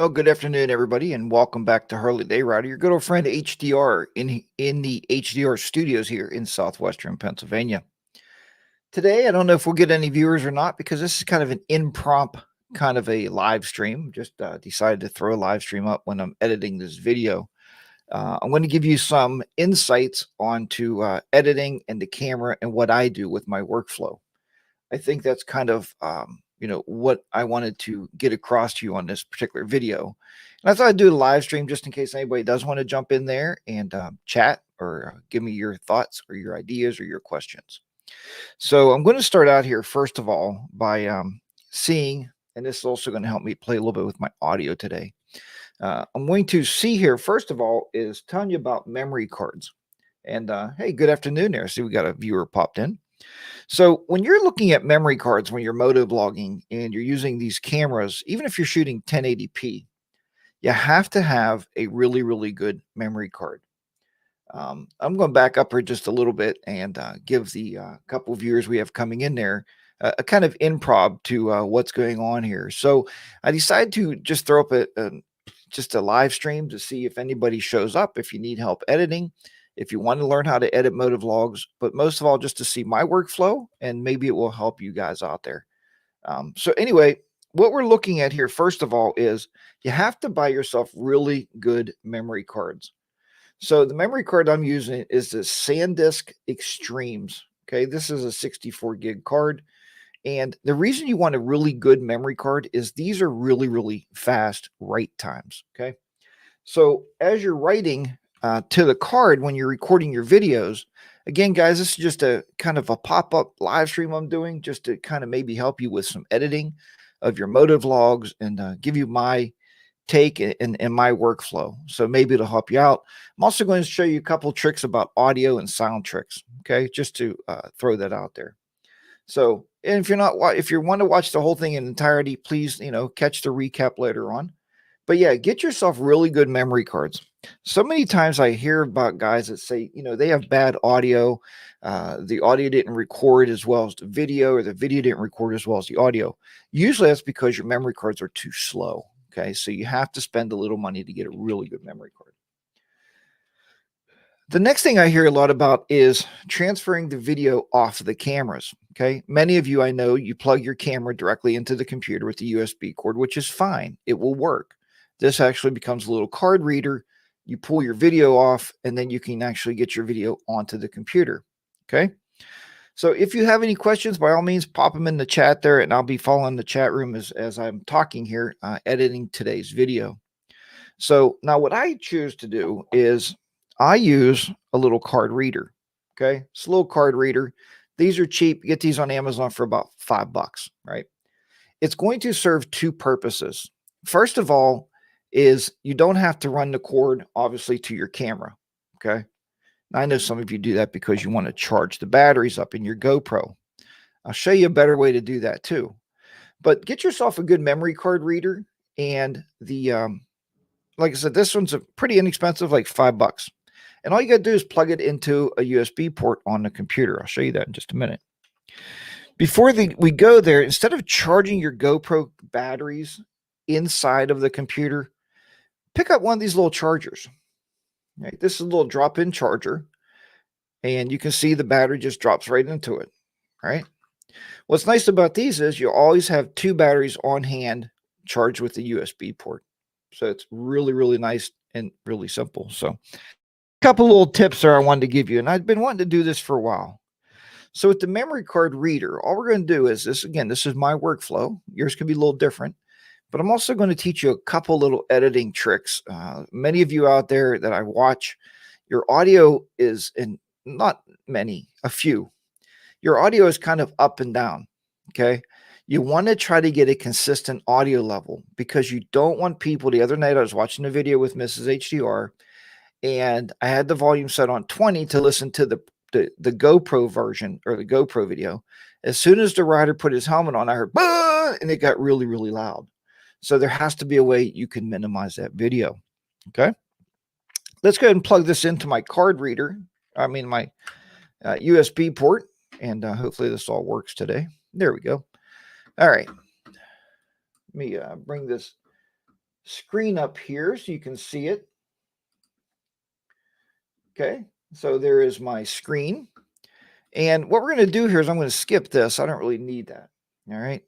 Well, good afternoon, everybody, and welcome back to HarleyDayRider, your good old friend HDR in the HDR studios here in southwestern Pennsylvania. Today, I don't know if we'll get any viewers or not because this is kind of an impromptu kind of a live stream. Just decided to throw a live stream up when I'm editing this video. I'm going to give you some insights onto editing and the camera and what I do with my workflow. I think that's kind of what I wanted to get across to you on this particular video. And I thought I'd do a live stream just in case anybody does want to jump in there and chat or give me your thoughts or your ideas or your questions. So I'm going to start out here first of all by seeing, and this is also going to help me play a little bit with my audio today. I'm going to see here first of all is telling you about memory cards. And hey, good afternoon there. See, we got a viewer popped in. So when you're looking at memory cards, when you're motovlogging and you're using these cameras, even if you're shooting 1080p, you have to have a really, really good memory card. I'm going to back up here just a little bit and give the couple viewers we have coming in there a kind of improv to what's going on here. So I decided to just throw up just a live stream to see if anybody shows up, if you need help editing, if you want to learn how to edit motovlogs, but most of all, just to see my workflow and maybe it will help you guys out there. So anyway, what we're looking at here, first of all, is you have to buy yourself really good memory cards. So the memory card I'm using is the SanDisk Extremes. Okay, this is a 64 gig card. And the reason you want a really good memory card is these are really, really fast write times. Okay, so as you're writing to the card when you're recording your videos, again, guys, this is just a kind of a pop-up live stream I'm doing just to kind of maybe help you with some editing of your motovlogs and give you my take and my workflow. So maybe it'll help you out. I'm also going to show you a couple tricks about audio and sound tricks. Okay, just to throw that out there. So, and if you want to watch the whole thing in entirety, please, catch the recap later on. But yeah, get yourself really good memory cards. So many times I hear about guys that say, they have bad audio. The audio didn't record as well as the video, or the video didn't record as well as the audio. Usually that's because your memory cards are too slow. Okay, so you have to spend a little money to get a really good memory card. The next thing I hear a lot about is transferring the video off of the cameras. Okay, many of you, I know, you plug your camera directly into the computer with the USB cord, which is fine. It will work. This actually becomes a little card reader. You pull your video off, and then you can actually get your video onto the computer. Okay, so if you have any questions, by all means, pop them in the chat there, and I'll be following the chat room as I'm talking here, editing today's video. So now what I choose to do is I use a little card reader. Okay, it's a little card reader. These are cheap. You get these on Amazon for about $5, right? It's going to serve two purposes. First of all, is you don't have to run the cord, obviously, to your camera. Okay. Now, I know some of you do that because you want to charge the batteries up in your GoPro. I'll show you a better way to do that too. But get yourself a good memory card reader. And like I said, this one's a pretty inexpensive, like $5. And all you got to do is plug it into a USB port on the computer. I'll show you that in just a minute. Before we go there, instead of charging your GoPro batteries inside of the computer, pick up one of these little chargers. Right? This is a little drop-in charger, and you can see the battery just drops right into it. Right? What's nice about these is you always have two batteries on hand charged with the USB port. So it's really, really nice and really simple. So a couple little tips there I wanted to give you, and I've been wanting to do this for a while. So with the memory card reader, all we're going to do is this. Again, this is my workflow. Yours can be a little different, but I'm also going to teach you a couple little editing tricks. Many of you out there that I watch, your audio is not many, a few. Your audio is kind of up and down. Okay. You want to try to get a consistent audio level because you don't want people. The other night I was watching a video with Mrs. HDR and I had the volume set on 20 to listen to the GoPro version or the GoPro video. As soon as the rider put his helmet on, I heard, bah! And it got really, really loud. So there has to be a way you can minimize that video. Okay. Let's go ahead and plug this into my card reader. I mean, my USB port. And hopefully this all works today. There we go. All right. Let me bring this screen up here so you can see it. Okay, so there is my screen. And what we're going to do here is I'm going to skip this. I don't really need that. All right.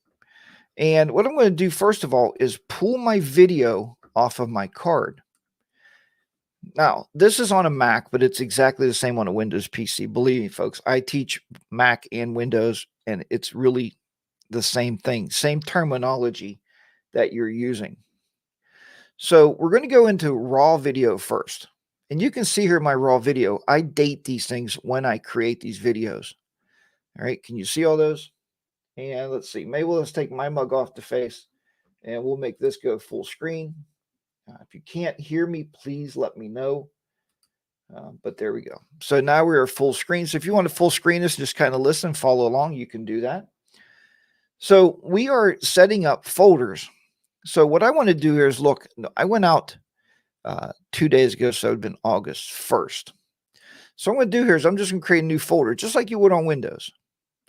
And what I'm going to do first of all is pull my video off of my card. Now, this is on a Mac, but it's exactly the same on a Windows PC. Believe me, folks, I teach Mac and Windows, and it's really the same thing, same terminology that you're using. So we're going to go into raw video first. And you can see here my raw video. I date these things when I create these videos. All right, can you see all those? And let's see, maybe let's take my mug off the face and we'll make this go full screen. If you can't hear me, please let me know. But there we go. So now we are full screen. So if you want to full screen this, just kind of listen, follow along, you can do that. So we are setting up folders. So what I want to do here is look, I went out 2 days ago, so it would have been August 1st. So what I'm going to do here is I'm just going to create a new folder, just like you would on Windows.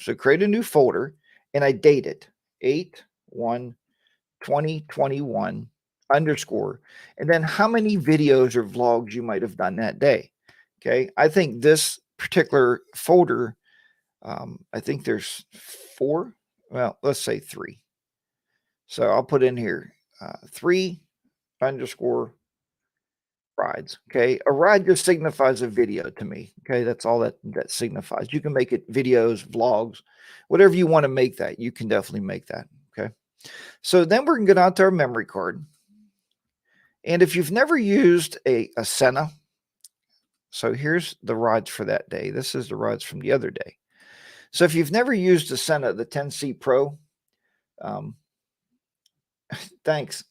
So create a new folder, and I date it 8/1/2021 _ and then how many videos or vlogs you might have done that day. Okay, I think this particular folder, I think there's 4. Well, let's say 3. So I'll put in here 3 _ rides. Okay, a ride just signifies a video to me. Okay, that's all that signifies. You can make it videos, vlogs, whatever you want to make that. You can definitely make that. Okay, so then we're going to get onto our memory card. And if you've never used a Sena, so here's the rides for that day. This is the rides from the other day. So if you've never used a Sena, the 10C Pro, thanks,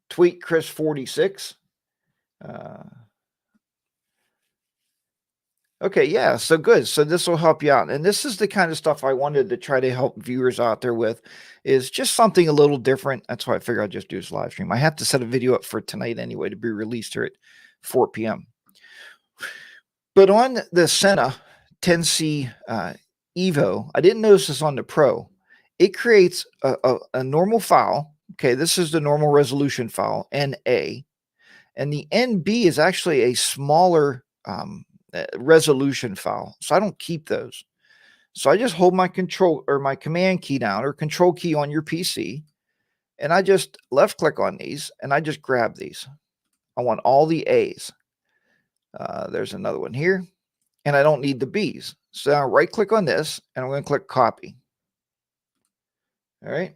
tweet Chris 46. Okay, yeah, so good. So this will help you out. And this is the kind of stuff I wanted to try to help viewers out there with, is just something a little different. That's why I figured I'd just do this live stream. I have to set a video up for tonight anyway to be released here at 4 p.m. But on the Sena 10C Evo, I didn't notice this on the Pro. It creates a normal file. Okay, this is the normal resolution file, NA. And the NB is actually a smaller resolution file. So I don't keep those. So I just hold my control or my command key down or control key on your PC. And I just left click on these and I just grab these. I want all the A's. There's another one here. And I don't need the B's. So now right click on this and I'm going to click copy. All right.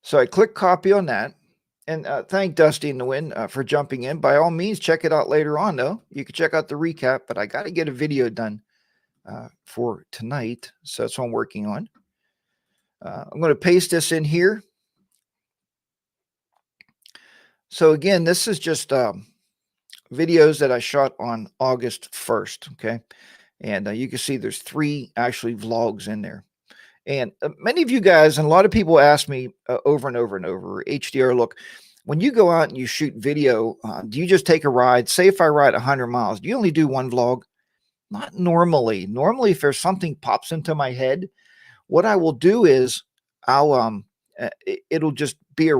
So I click copy on that. And thank Dusty in the Wind for jumping in. By all means, check it out later on, though. You can check out the recap, but I got to get a video done for tonight. So that's what I'm working on. I'm going to paste this in here. So again, this is just videos that I shot on August 1st, okay? And you can see there's 3 actually vlogs in there. And many of you guys, and a lot of people ask me over and over and over, HDR, look, when you go out and you shoot video, do you just take a ride? Say if I ride 100 miles, do you only do one vlog? Not normally. Normally, if there's something pops into my head, what I will do is I'll it'll just be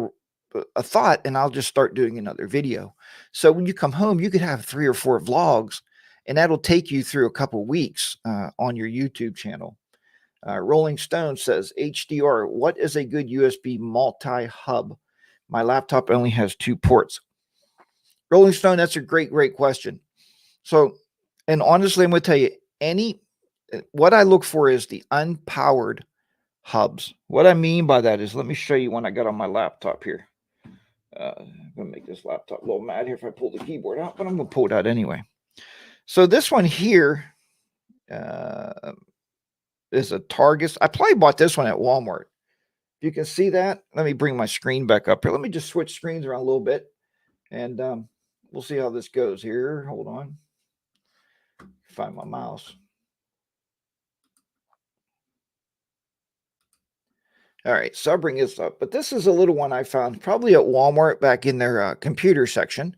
a thought, and I'll just start doing another video. So when you come home, you could have 3 or 4 vlogs, and that'll take you through a couple weeks on your YouTube channel. Rolling Stone says, HDR, what is a good USB multi-hub? My laptop only has 2 ports. Rolling Stone, that's a great question. So, and honestly, I'm going to tell you, what I look for is the unpowered hubs. What I mean by that is, let me show you one I got on my laptop here. I'm going to make this laptop a little mad here if I pull the keyboard out, but I'm going to pull it out anyway. So this one here, is a Targus. I probably bought this one at Walmart. You can see that. Let me bring my screen back up here. Let me just switch screens around a little bit, and we'll see how this goes here. Hold on. Find my mouse. All right, so I'll bring this up. But this is a little one I found probably at Walmart back in their computer section.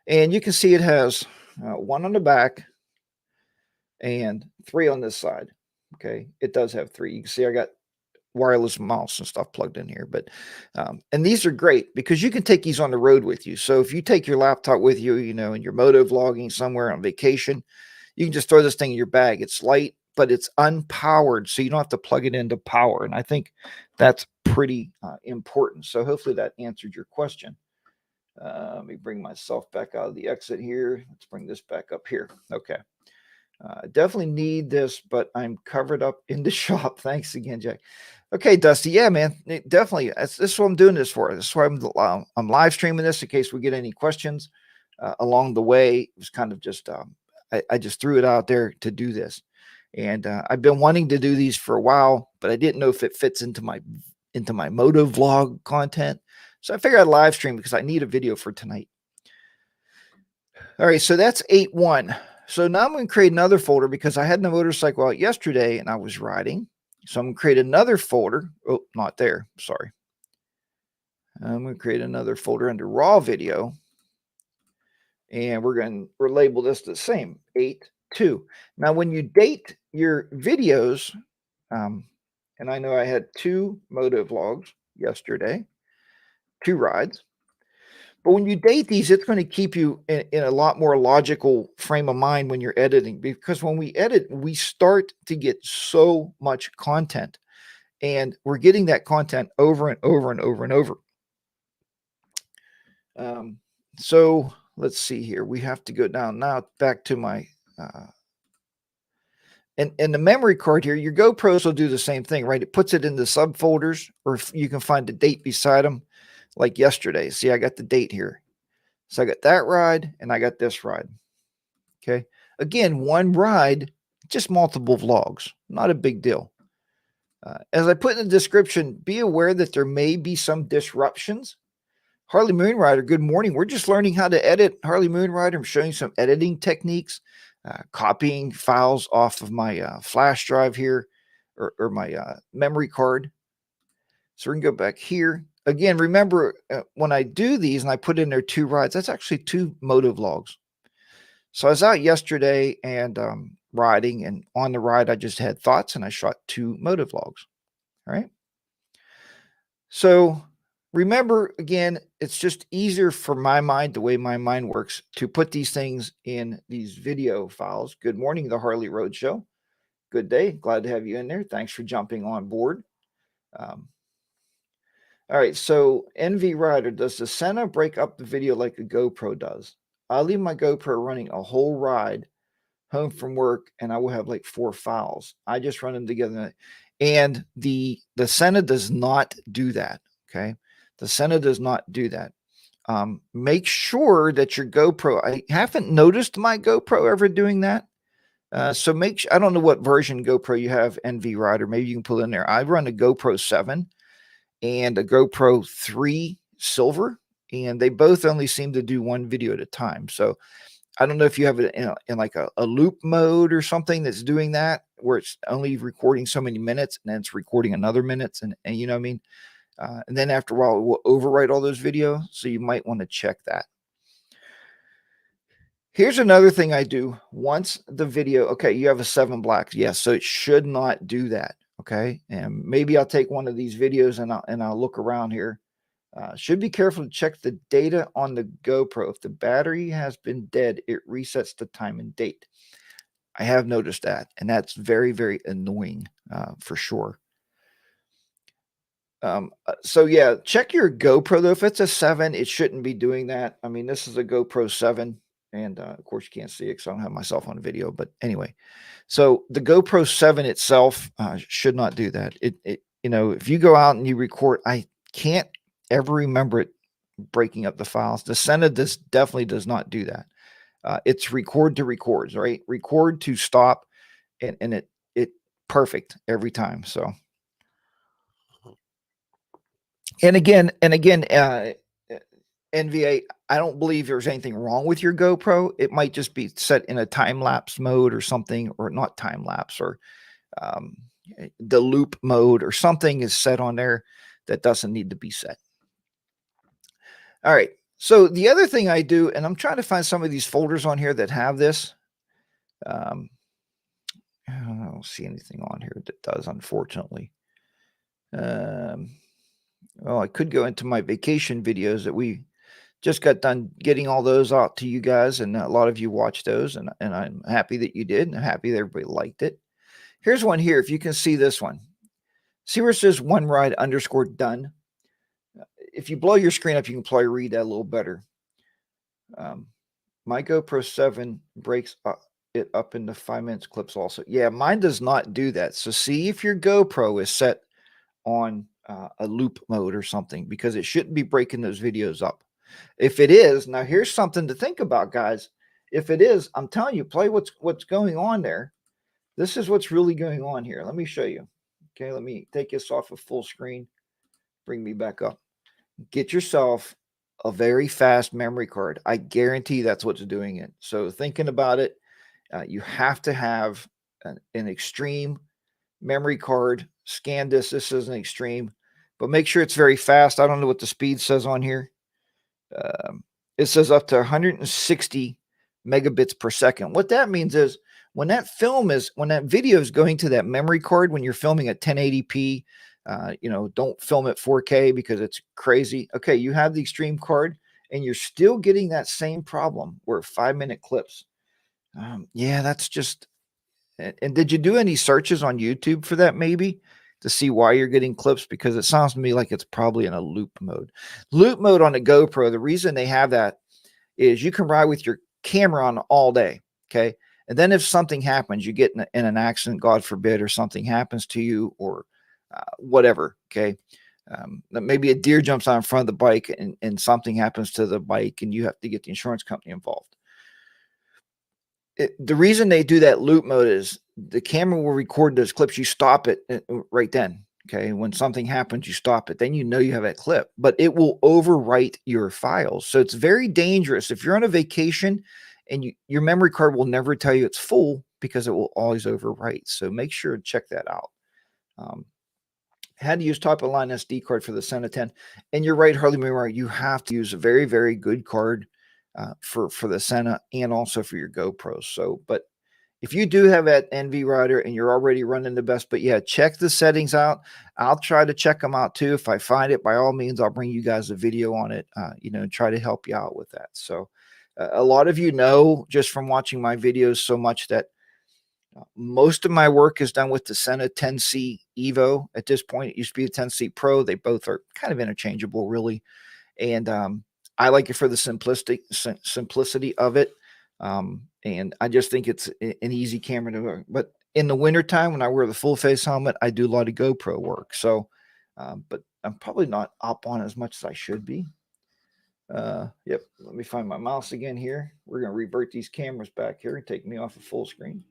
And you can see it has 1 on the back and 3 on this side. Okay, it does have 3. You can see I got wireless mouse and stuff plugged in here. But and these are great because you can take these on the road with you. So if you take your laptop with you, you know, and you're motovlogging somewhere on vacation, you can just throw this thing in your bag. It's light, but it's unpowered, so you don't have to plug it into power. And I think that's pretty important. So hopefully that answered your question. Let me bring myself back out of the exit here. Let's bring this back up here. Okay. Definitely need this, but I'm covered up in the shop. Thanks again, Jack. Okay, Dusty. Yeah, man, definitely. This is what I'm doing this for. This is why I'm live streaming this in case we get any questions along the way. It was kind of just I just threw it out there to do this, and I've been wanting to do these for a while, but I didn't know if it fits into my motovlog content. So I figured I'd live stream because I need a video for tonight. All right, so that's 8.1. So now I'm going to create another folder because I had my motorcycle out yesterday and I was riding. So I'm going to create another folder. Oh, not there. Sorry. I'm going to create another folder under raw video. And we're label this the same, 8.2. Now, when you date your videos, and I know I had 2 motovlogs yesterday, 2 rides. But when you date these, it's going to keep you in a lot more logical frame of mind when you're editing, because when we edit, we start to get so much content and we're getting that content over and over and over and over. So let's see here. We have to go down now back to my, and the memory card here, your GoPros will do the same thing, right? It puts it in the subfolders, or if you can find the date beside them, like yesterday. See, I got the date here. So I got that ride and I got this ride. Okay. Again, one ride, just multiple vlogs, not a big deal. As I put in the description, be aware that there may be some disruptions. Harley Moonrider, good morning. We're just learning how to edit. Harley Moonrider, I'm showing some editing techniques, copying files off of my flash drive here, or my memory card. So we can go back here. Again, remember, when I do these and I put in there 2 rides, that's actually 2 motovlogs. So I was out yesterday and riding, and on the ride, I just had thoughts and I shot 2 motovlogs. All right. So remember, again, it's just easier for my mind, the way my mind works, to put these things in these video files. Good morning, the Harley Roadshow. Good day. Glad to have you in there. Thanks for jumping on board. All right, so OnVideoEditing, does the Sena break up the video like a GoPro does? I'll leave my GoPro running a whole ride home from work, and I will have like 4 files. I just run them together, and the Sena does not do that. Okay, the Sena does not do that. Make sure that your GoPro. I haven't noticed my GoPro ever doing that. So make sure. I don't know what version GoPro you have, OnVideoEditing. Maybe you can pull in there. I run a GoPro 7 and a GoPro 3 Silver, and they both only seem to do 1 video at a time. So I don't know if you have it in like a loop mode or something that's doing that, where it's only recording so many minutes and then it's recording another minutes, and you know what I mean? And then after a while, it will overwrite all those videos. So you might want to check that. Here's another thing I do once the video, okay, you have a 7 black. Yes, so it should not do that. Okay, and maybe I'll take one of these videos and I'll look around here. Should be careful to check the data on the GoPro. If the battery has been dead, it resets the time and date. I have noticed that, and that's very, very annoying for sure. So yeah, check your GoPro though. If it's a 7, it shouldn't be doing that. I mean, this is a GoPro 7, and of course you can't see it because I don't have myself on video. But anyway, so the GoPro 7 itself should not do that. It you know, if you go out and you record, I can't ever remember it breaking up the files. The Sena definitely does not do that. It's record to records, right? Record to stop, and it perfect every time. So, and again, NVA, I don't believe there's anything wrong with your GoPro. It might just be set in a time lapse mode or something, or not time lapse, or the loop mode or something is set on there that doesn't need to be set. All right. So the other thing I do, and I'm trying to find some of these folders on here that have this. I don't see anything on here that does, unfortunately. Well, I could go into my vacation videos that we just got done getting all those out to you guys, and a lot of you watched those, and I'm happy that you did, and I'm happy that everybody liked it. Here's one here. If you can see this one, see where it says one ride underscore done. If you blow your screen up, you can probably read that a little better. My GoPro 7 breaks it up into 5 minutes clips also. Yeah, mine does not do that. So see if your GoPro is set on a loop mode or something, because it shouldn't be breaking those videos up. If it is, now here's something to think about, guys. If it is, I'm telling you, play what's going on there. This is what's really going on here. Let me show you. Okay, let me take this off of full screen. Bring me back up. Get yourself a very fast memory card. I guarantee that's what's doing it. So thinking about it, you have to have an extreme memory card. Scan this. This is an extreme, but make sure it's very fast. I don't know what the speed says on here. It says up to 160 megabits per second. What that means is when that video is going to that memory card, when you're filming at 1080p, don't film at 4K because it's crazy. Okay, you have the extreme card and you're still getting that same problem where 5-minute clips. Yeah, that's just. And did you do any searches on YouTube for that, maybe to see why you're getting clips? Because it sounds to me like it's probably in a loop mode. Loop mode on a GoPro, the reason they have that is you can ride with your camera on all day, okay? And then if something happens, you get in an accident, God forbid, or something happens to you, or whatever, okay? Maybe a deer jumps out in front of the bike and something happens to the bike and you have to get the insurance company involved. The reason they do that loop mode is the camera will record those clips. You stop it right then. Okay. When something happens, you stop it. Then you know you have that clip, but it will overwrite your files. So it's very dangerous. If you're on a vacation and your memory card will never tell you it's full because it will always overwrite. So make sure to check that out. Had to use top of line SD card for the Sena 10. And you're right, Harley, you have to use a very, very good card for the Sena and also for your GoPros. So, but if you do have that OnVideoEditing and you're already running the best, but yeah, check the settings out. I'll try to check them out too. If I find it, by all means, I'll bring you guys a video on it, try to help you out with that. So a lot of you know, just from watching my videos so much, that most of my work is done with the Sena 10C Evo. At this point, it used to be a 10C Pro. They both are kind of interchangeable, really. And I like it for the simplicity of it. And I just think it's an easy camera to work. But in the wintertime, when I wear the full face helmet, I do a lot of GoPro work. So, but I'm probably not up on as much as I should be. Yep. Let me find my mouse again here. We're going to revert these cameras back here and take me off of full screen.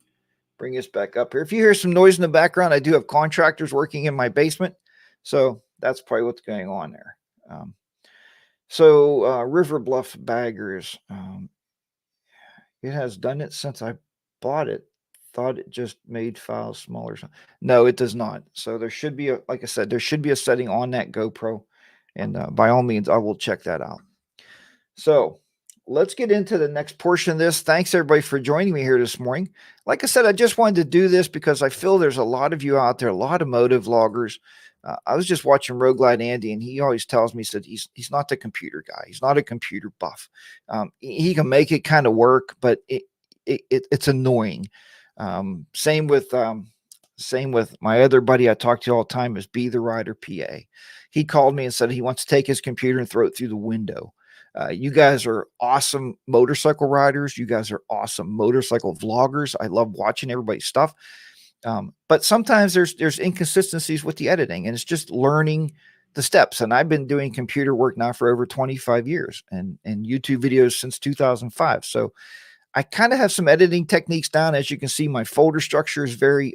Bring us back up here. If you hear some noise in the background, I do have contractors working in my basement. So that's probably what's going on there. River Bluff Baggers. It has done it since I bought it. Thought it just made files smaller. No, it does not. So there should be like I said, there should be a setting on that GoPro. And by all means, I will check that out. So let's get into the next portion of this. Thanks everybody for joining me here this morning. Like I said, I just wanted to do this because I feel there's a lot of you out there, a lot of motovloggers. I was just watching Road Glide Andy, and he always tells me that he's not the computer guy. He's not a computer buff. He can make it kind of work, but it's annoying. Same with my other buddy I talk to all the time is Be the Rider PA. He called me and said he wants to take his computer and throw it through the window. You guys are awesome motorcycle riders. You guys are awesome motorcycle vloggers. I love watching everybody's stuff. But sometimes there's inconsistencies with the editing, and it's just learning the steps. And I've been doing computer work now for over 25 years and YouTube videos since 2005. So I kind of have some editing techniques down. As you can see, my folder structure is very,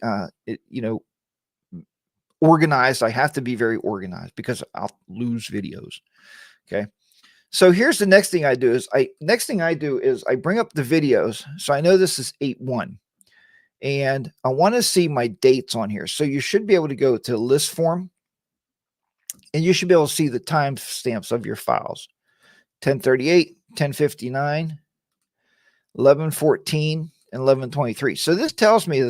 organized. I have to be very organized because I'll lose videos. Okay. So here's the next thing I do is I bring up the videos. So I know this is 8/1. And I want to see my dates on here. So you should be able to go to list form and you should be able to see the timestamps of your files. 1038, 1059, 1114, and 1123. So this tells me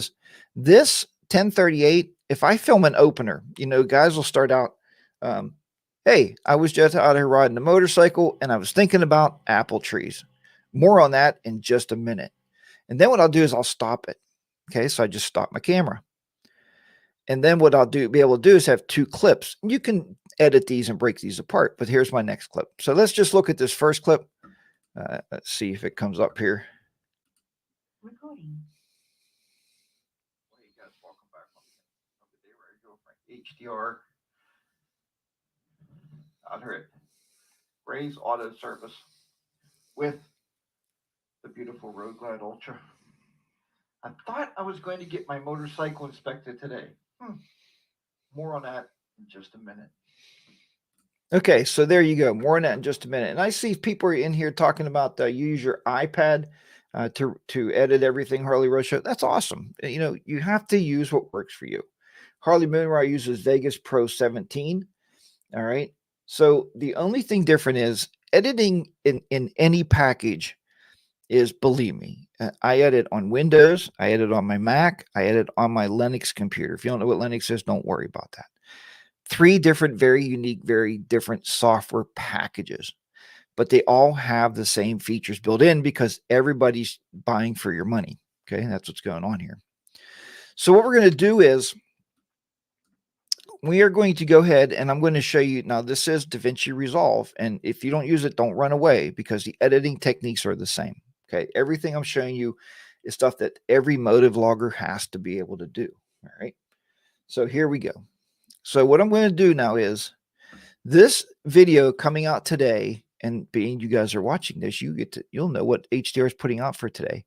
this 1038 if I film an opener, you know, guys will start out, hey, I was just out here riding a motorcycle and I was thinking about apple trees. More on that in just a minute. And then what I'll do is I'll stop it. Okay, so I just stop my camera. And then what I'll be able to do is have two clips. You can edit these and break these apart, but here's my next clip. So let's just look at this first clip. Let's see if it comes up here. Recording. Hey guys, welcome back. HDR out here at Ray's Auto Service with the beautiful Road Glide Ultra. I thought I was going to get my motorcycle inspected today. More on that in just a minute. Okay, so there you go. More on that in just a minute. And I see people are in here talking about use your iPad to edit everything Harley Road Show. That's awesome. You know, you have to use what works for you. Harley Moonride uses Vegas Pro 17. All right. So the only thing different is editing in any package is, believe me, I edit on Windows, I edit on my Mac, I edit on my Linux computer. If you don't know what Linux is, don't worry about that. 3 different, very unique, very different software packages, but they all have the same features built in because everybody's buying for your money. Okay, that's what's going on here. So what we're going to do is we are going to go ahead and I'm going to show you. Now, this is DaVinci Resolve, and if you don't use it, don't run away because the editing techniques are the same. Okay, everything I'm showing you is stuff that every motovlogger has to be able to do. All right, so here we go. So what I'm going to do now is this video coming out today, and being you guys are watching this, you'll know what HDR is putting out for today,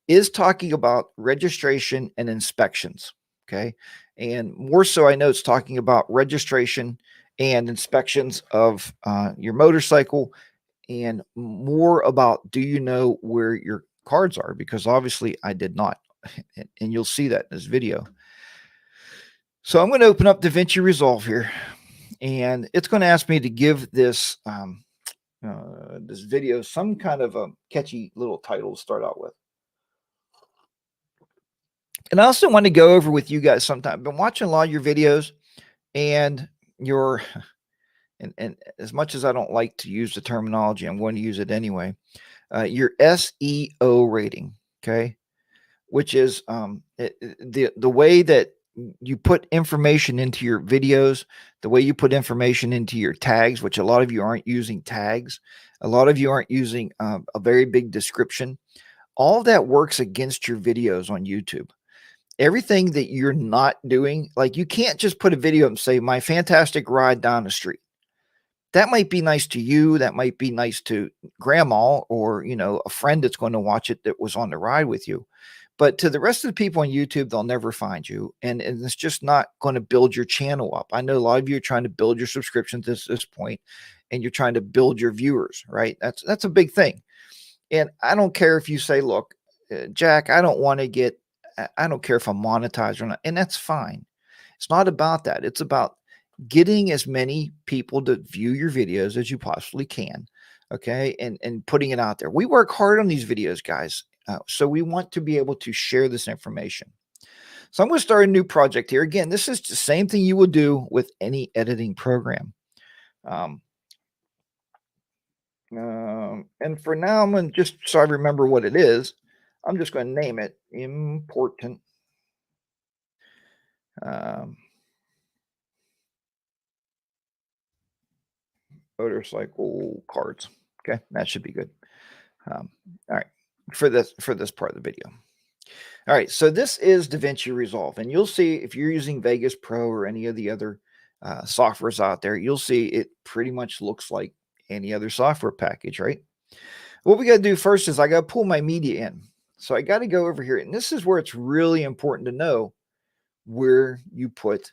is talking about registration and inspections. Okay, and more so, I know it's talking about registration and inspections of your motorcycle, and more about, do you know where your cards are? Because obviously I did not, and you'll see that in this video. So I'm going to open up DaVinci Resolve here, and it's going to ask me to give this this video some kind of a catchy little title to start out with. And I also want to go over with you guys sometime. I've been watching a lot of your videos, and your and as much as I don't like to use the terminology, I'm going to use it anyway. Your SEO rating, okay, which is the way that you put information into your videos, the way you put information into your tags, which a lot of you aren't using tags, a lot of you aren't using a very big description. All that works against your videos on YouTube. Everything that you're not doing, like you can't just put a video and say, my fantastic ride down the street. That might be nice to you. That might be nice to grandma or, you know, a friend that's going to watch it that was on the ride with you. But to the rest of the people on YouTube, they'll never find you. And it's just not going to build your channel up. I know a lot of you are trying to build your subscriptions at this point, and you're trying to build your viewers, right? That's a big thing. And I don't care if you say, look, Jack, I don't care if I'm monetized or not. And that's fine. It's not about that. It's about getting as many people to view your videos as you possibly can. Okay. And putting it out there. We work hard on these videos, guys. So we want to be able to share this information. So I'm going to start a new project here. Again, this is the same thing you would do with any editing program. And for now, I'm going to just, so I remember what it is, I'm just going to name it important. Motorcycle cards. Okay, that should be good. All right, for this part of the video. All right, so this is DaVinci Resolve, and you'll see if you're using Vegas Pro or any of the other softwares out there, you'll see it pretty much looks like any other software package, right? What we got to do first is I got to pull my media in. So I got to go over here, and this is where it's really important to know where you put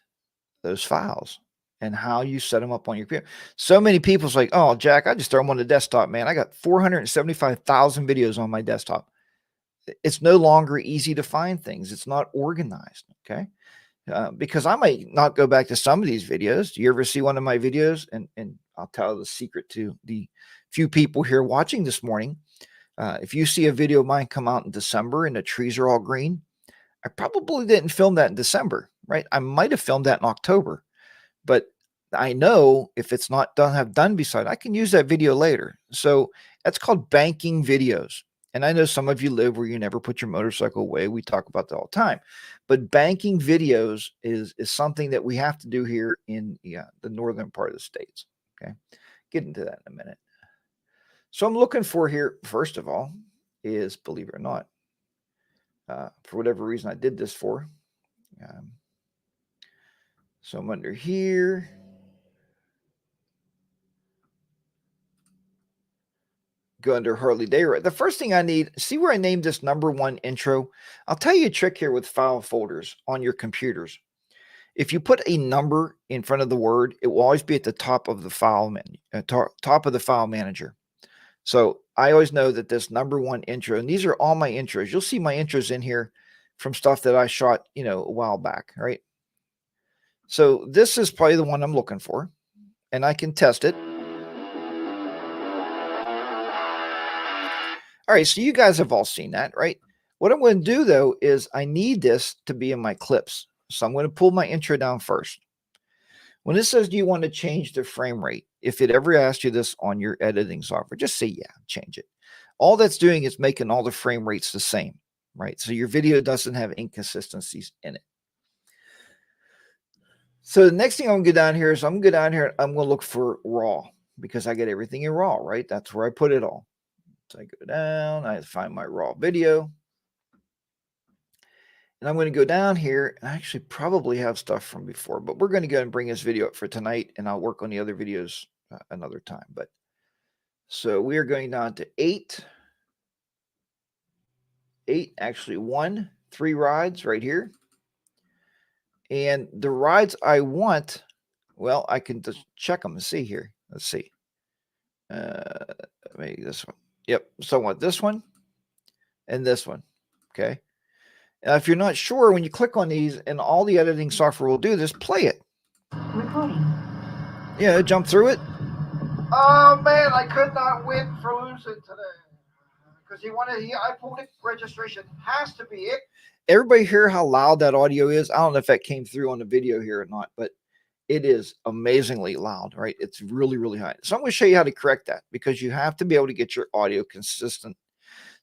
those files and how you set them up on your computer. So many people's like, oh, Jack, I just throw them on the desktop, man. I got 475,000 videos on my desktop. It's no longer easy to find things. It's not organized, okay? Because I might not go back to some of these videos. Do you ever see one of my videos? And I'll tell the secret to the few people here watching this morning. If you see a video of mine come out in December and the trees are all green, I probably didn't film that in December, right? I might have filmed that in October, but I know if it's not done beside, I can use that video later. So that's called banking videos. And I know some of you live where you never put your motorcycle away. We talk about that all the time. But banking videos is something that we have to do here in the northern part of the States. Okay. Get into that in a minute. So I'm looking for here, first of all, is, believe it or not, for whatever reason I did this for. So I'm under here. Go under HarleyDayRider. The first thing I need, see where I named this #1 intro? I'll tell you a trick here with file folders on your computers. If you put a number in front of the word, it will always be at the top of the file menu, top of the file manager. So I always know that this #1 intro, and these are all my intros. You'll see my intros in here from stuff that I shot, a while back, right? So this is probably the one I'm looking for, and I can test it. All right, so you guys have all seen that, right? What I'm going to do, though, is I need this to be in my clips. So I'm going to pull my intro down first. When it says, do you want to change the frame rate? If it ever asks you this on your editing software, just say, yeah, change it. All that's doing is making all the frame rates the same, right? So your video doesn't have inconsistencies in it. So the next thing I'm going to go down here is I'm going to go down here. I'm going to look for raw because I get everything in raw, right? That's where I put it all. So I go down, I find my raw video. And I'm going to go down here and I actually probably have stuff from before, but we're going to go and bring this video up for tonight and I'll work on the other videos another time. But so we are going down to 8, actually 1, 3 rides right here. And the rides I want, well, I can just check them and see here. Let's see. Maybe this one. Yep. So I want this one and this one. Okay. Now, if you're not sure, when you click on these, and all the editing software will do this, play it. Recording. Yeah, jump through it. Oh man, I could not win for losing today because I pulled it. Registration has to be it. Everybody hear how loud that audio is? I don't know if that came through on the video here or not, but it is amazingly loud, right? It's really, really high. So I'm going to show you how to correct that because you have to be able to get your audio consistent.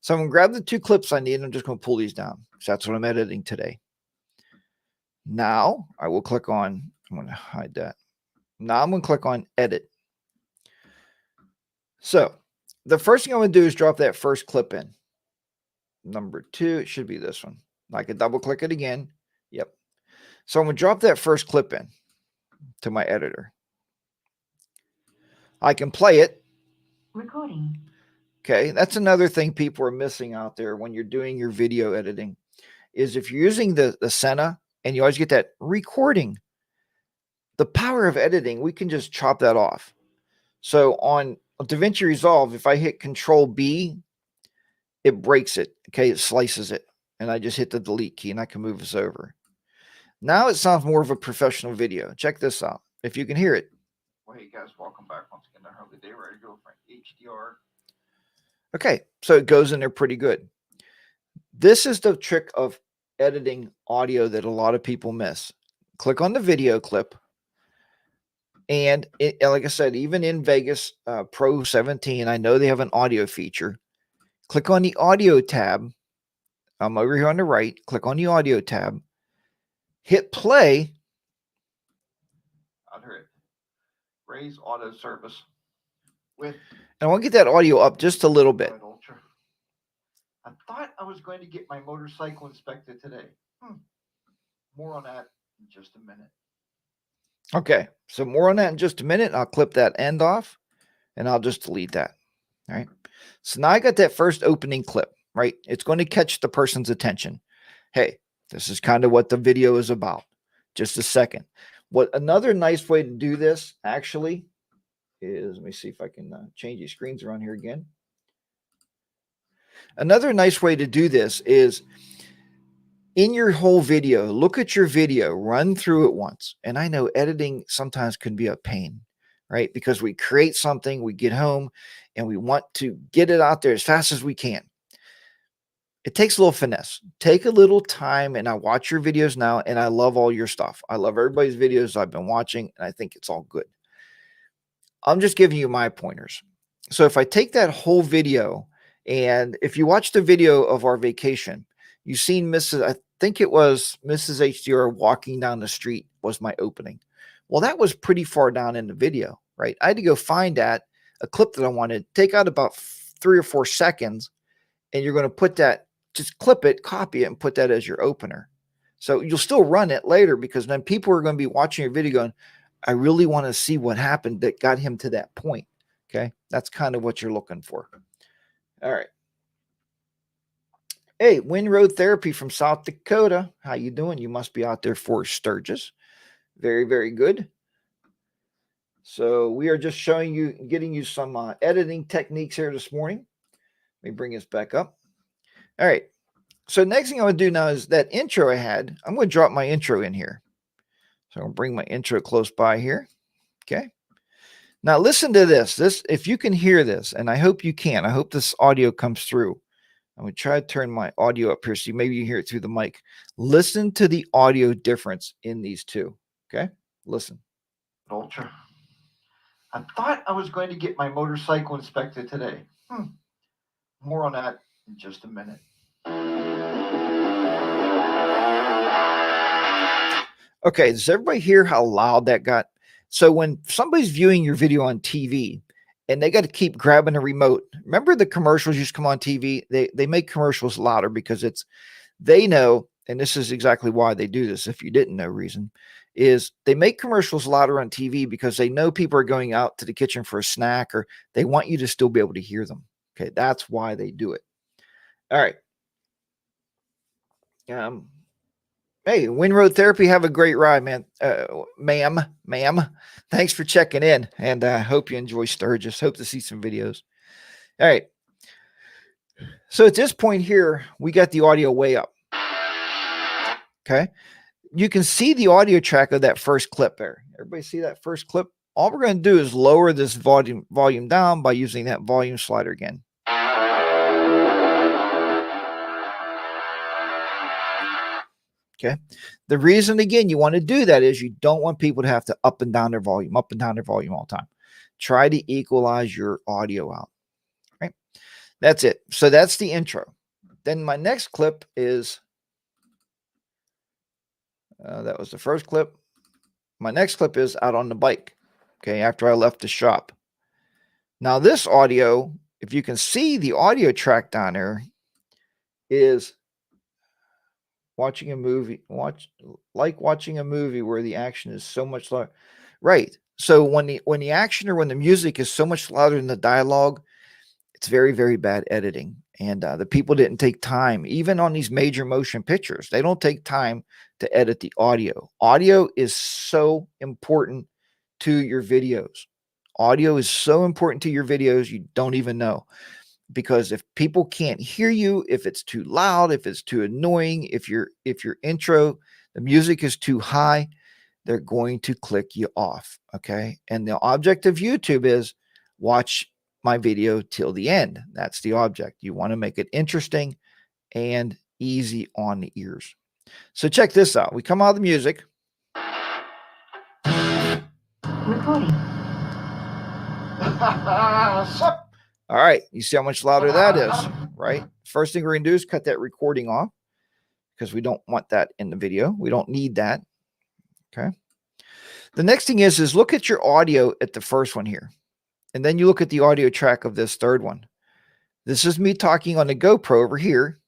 So I'm going to grab the 2 clips I need. And I'm just going to pull these down because that's what I'm editing today. Now I will click on, I'm going to hide that. Now I'm going to click on edit. So the first thing I'm going to do is drop that first clip in. #2, it should be this one. I can double click it again. Yep. So I'm going to drop that first clip in to my editor. I can play it. Recording. Okay, that's another thing people are missing out there when you're doing your video editing is if you're using the Sena and you always get that recording, the power of editing, we can just chop that off. So on DaVinci Resolve, if I hit Control B, it breaks it. Okay, it slices it. And I just hit the delete key and I can move this over. Now it sounds more of a professional video. Check this out. If you can hear it. Well, hey guys, welcome back once again to HarleyDayRider, girlfriend HDR. Okay, so it goes in there pretty good. This is the trick of editing audio that a lot of people miss. Click on the video clip. And like I said, even in Vegas Pro 17, I know they have an audio feature. Click on the audio tab. I'm over here on the right. Click on the audio tab. Hit play. Under it. Raise auto service. And I want to get that audio up just a little bit. I thought I was going to get my motorcycle inspected today. More on that in just a minute. Okay, so more on that in just a minute. I'll clip that end off and I'll just delete that. All right. So now I got that first opening clip, right? It's going to catch the person's attention. Hey, this is kind of what the video is about. Just a second. What another nice way to do this actually is, let me see if I can change these screens around here again. Another nice way to do this is in your whole video, look at your video, run through it once. And I know editing sometimes can be a pain, right? Because we create something, we get home and we want to get it out there as fast as we can. it takes a little finesse. Take a little time, and I watch your videos now, and I love all your stuff. I love everybody's videos I've been watching, and I think it's all good. I'm just giving you my pointers. So if I take that whole video, and if you watch the video of our vacation, you've seen I think it was Mrs. HDR walking down the street was my opening. Well, that was pretty far down in the video, right? I had to go find a clip that I wanted, take out about 3 or 4 seconds, and you're going to put that, just clip it, copy it, and put that as your opener. So you'll still run it later, because then people are going to be watching your video going, I really want to see what happened that got him to that point. Okay. That's kind of what you're looking for. All right. Hey, Wind Road Therapy from South Dakota. How you doing? You must be out there for Sturgis. Very, very good. So we are just showing you, getting you some editing techniques here this morning. Let me bring this back up. All right. So next thing I'm going to do now is that intro I had. I'm going to drop my intro in here. So I'm going to bring my intro close by here. Okay. Now listen to this. If you can hear this, and I hope you can, I hope this audio comes through. I'm going to try to turn my audio up here so maybe you hear it through the mic. Listen to the audio difference in these two. Okay. Listen. Ultra. I thought I was going to get my motorcycle inspected today. More on that in just a minute. Okay, does everybody hear how loud that got? So when somebody's viewing your video on TV and they got to keep grabbing a remote, remember the commercials used to come on TV? They make commercials louder because they know, and this is exactly why they do this, if you didn't know reason, is they make commercials louder on TV because they know people are going out to the kitchen for a snack, or they want you to still be able to hear them. Okay, that's why they do it. All right. Hey, Wind Road Therapy, have a great ride, man. Ma'am. Thanks for checking in, and I hope you enjoy Sturgis. Hope to see some videos. All right. So at this point here, we got the audio way up. Okay. You can see the audio track of that first clip there. Everybody see that first clip? All we're going to do is lower this volume down by using that volume slider again. Okay. The reason, again, you want to do that is you don't want people to have to up and down their volume all the time. Try to equalize your audio out. Right. That's it. So that's the intro. Then my next clip is, that was the first clip. My next clip is out on the bike. Okay. After I left the shop. Now this audio, if you can see the audio track down there, is watching a movie, watching a movie where the action is so much louder. Right. So when the action or when the music is so much louder than the dialogue, it's very, very bad editing. And the people didn't take time, even on these major motion pictures. They don't take time to edit the audio. Audio is so important to your videos. Audio is so important to your videos, you don't even know. Because if people can't hear you, if it's too loud, if it's too annoying, if your intro, the music is too high, they're going to click you off. Okay. And the object of YouTube is watch my video till the end. That's the object. You want to make it interesting and easy on the ears. So check this out. We come out of the music. Recording. All right. You see how much louder that is, right? First thing we're going to do is cut that recording off because we don't want that in the video. We don't need that. Okay. The next thing is look at your audio at the first one here. And then you look at the audio track of this third one. This is me talking on the GoPro over here.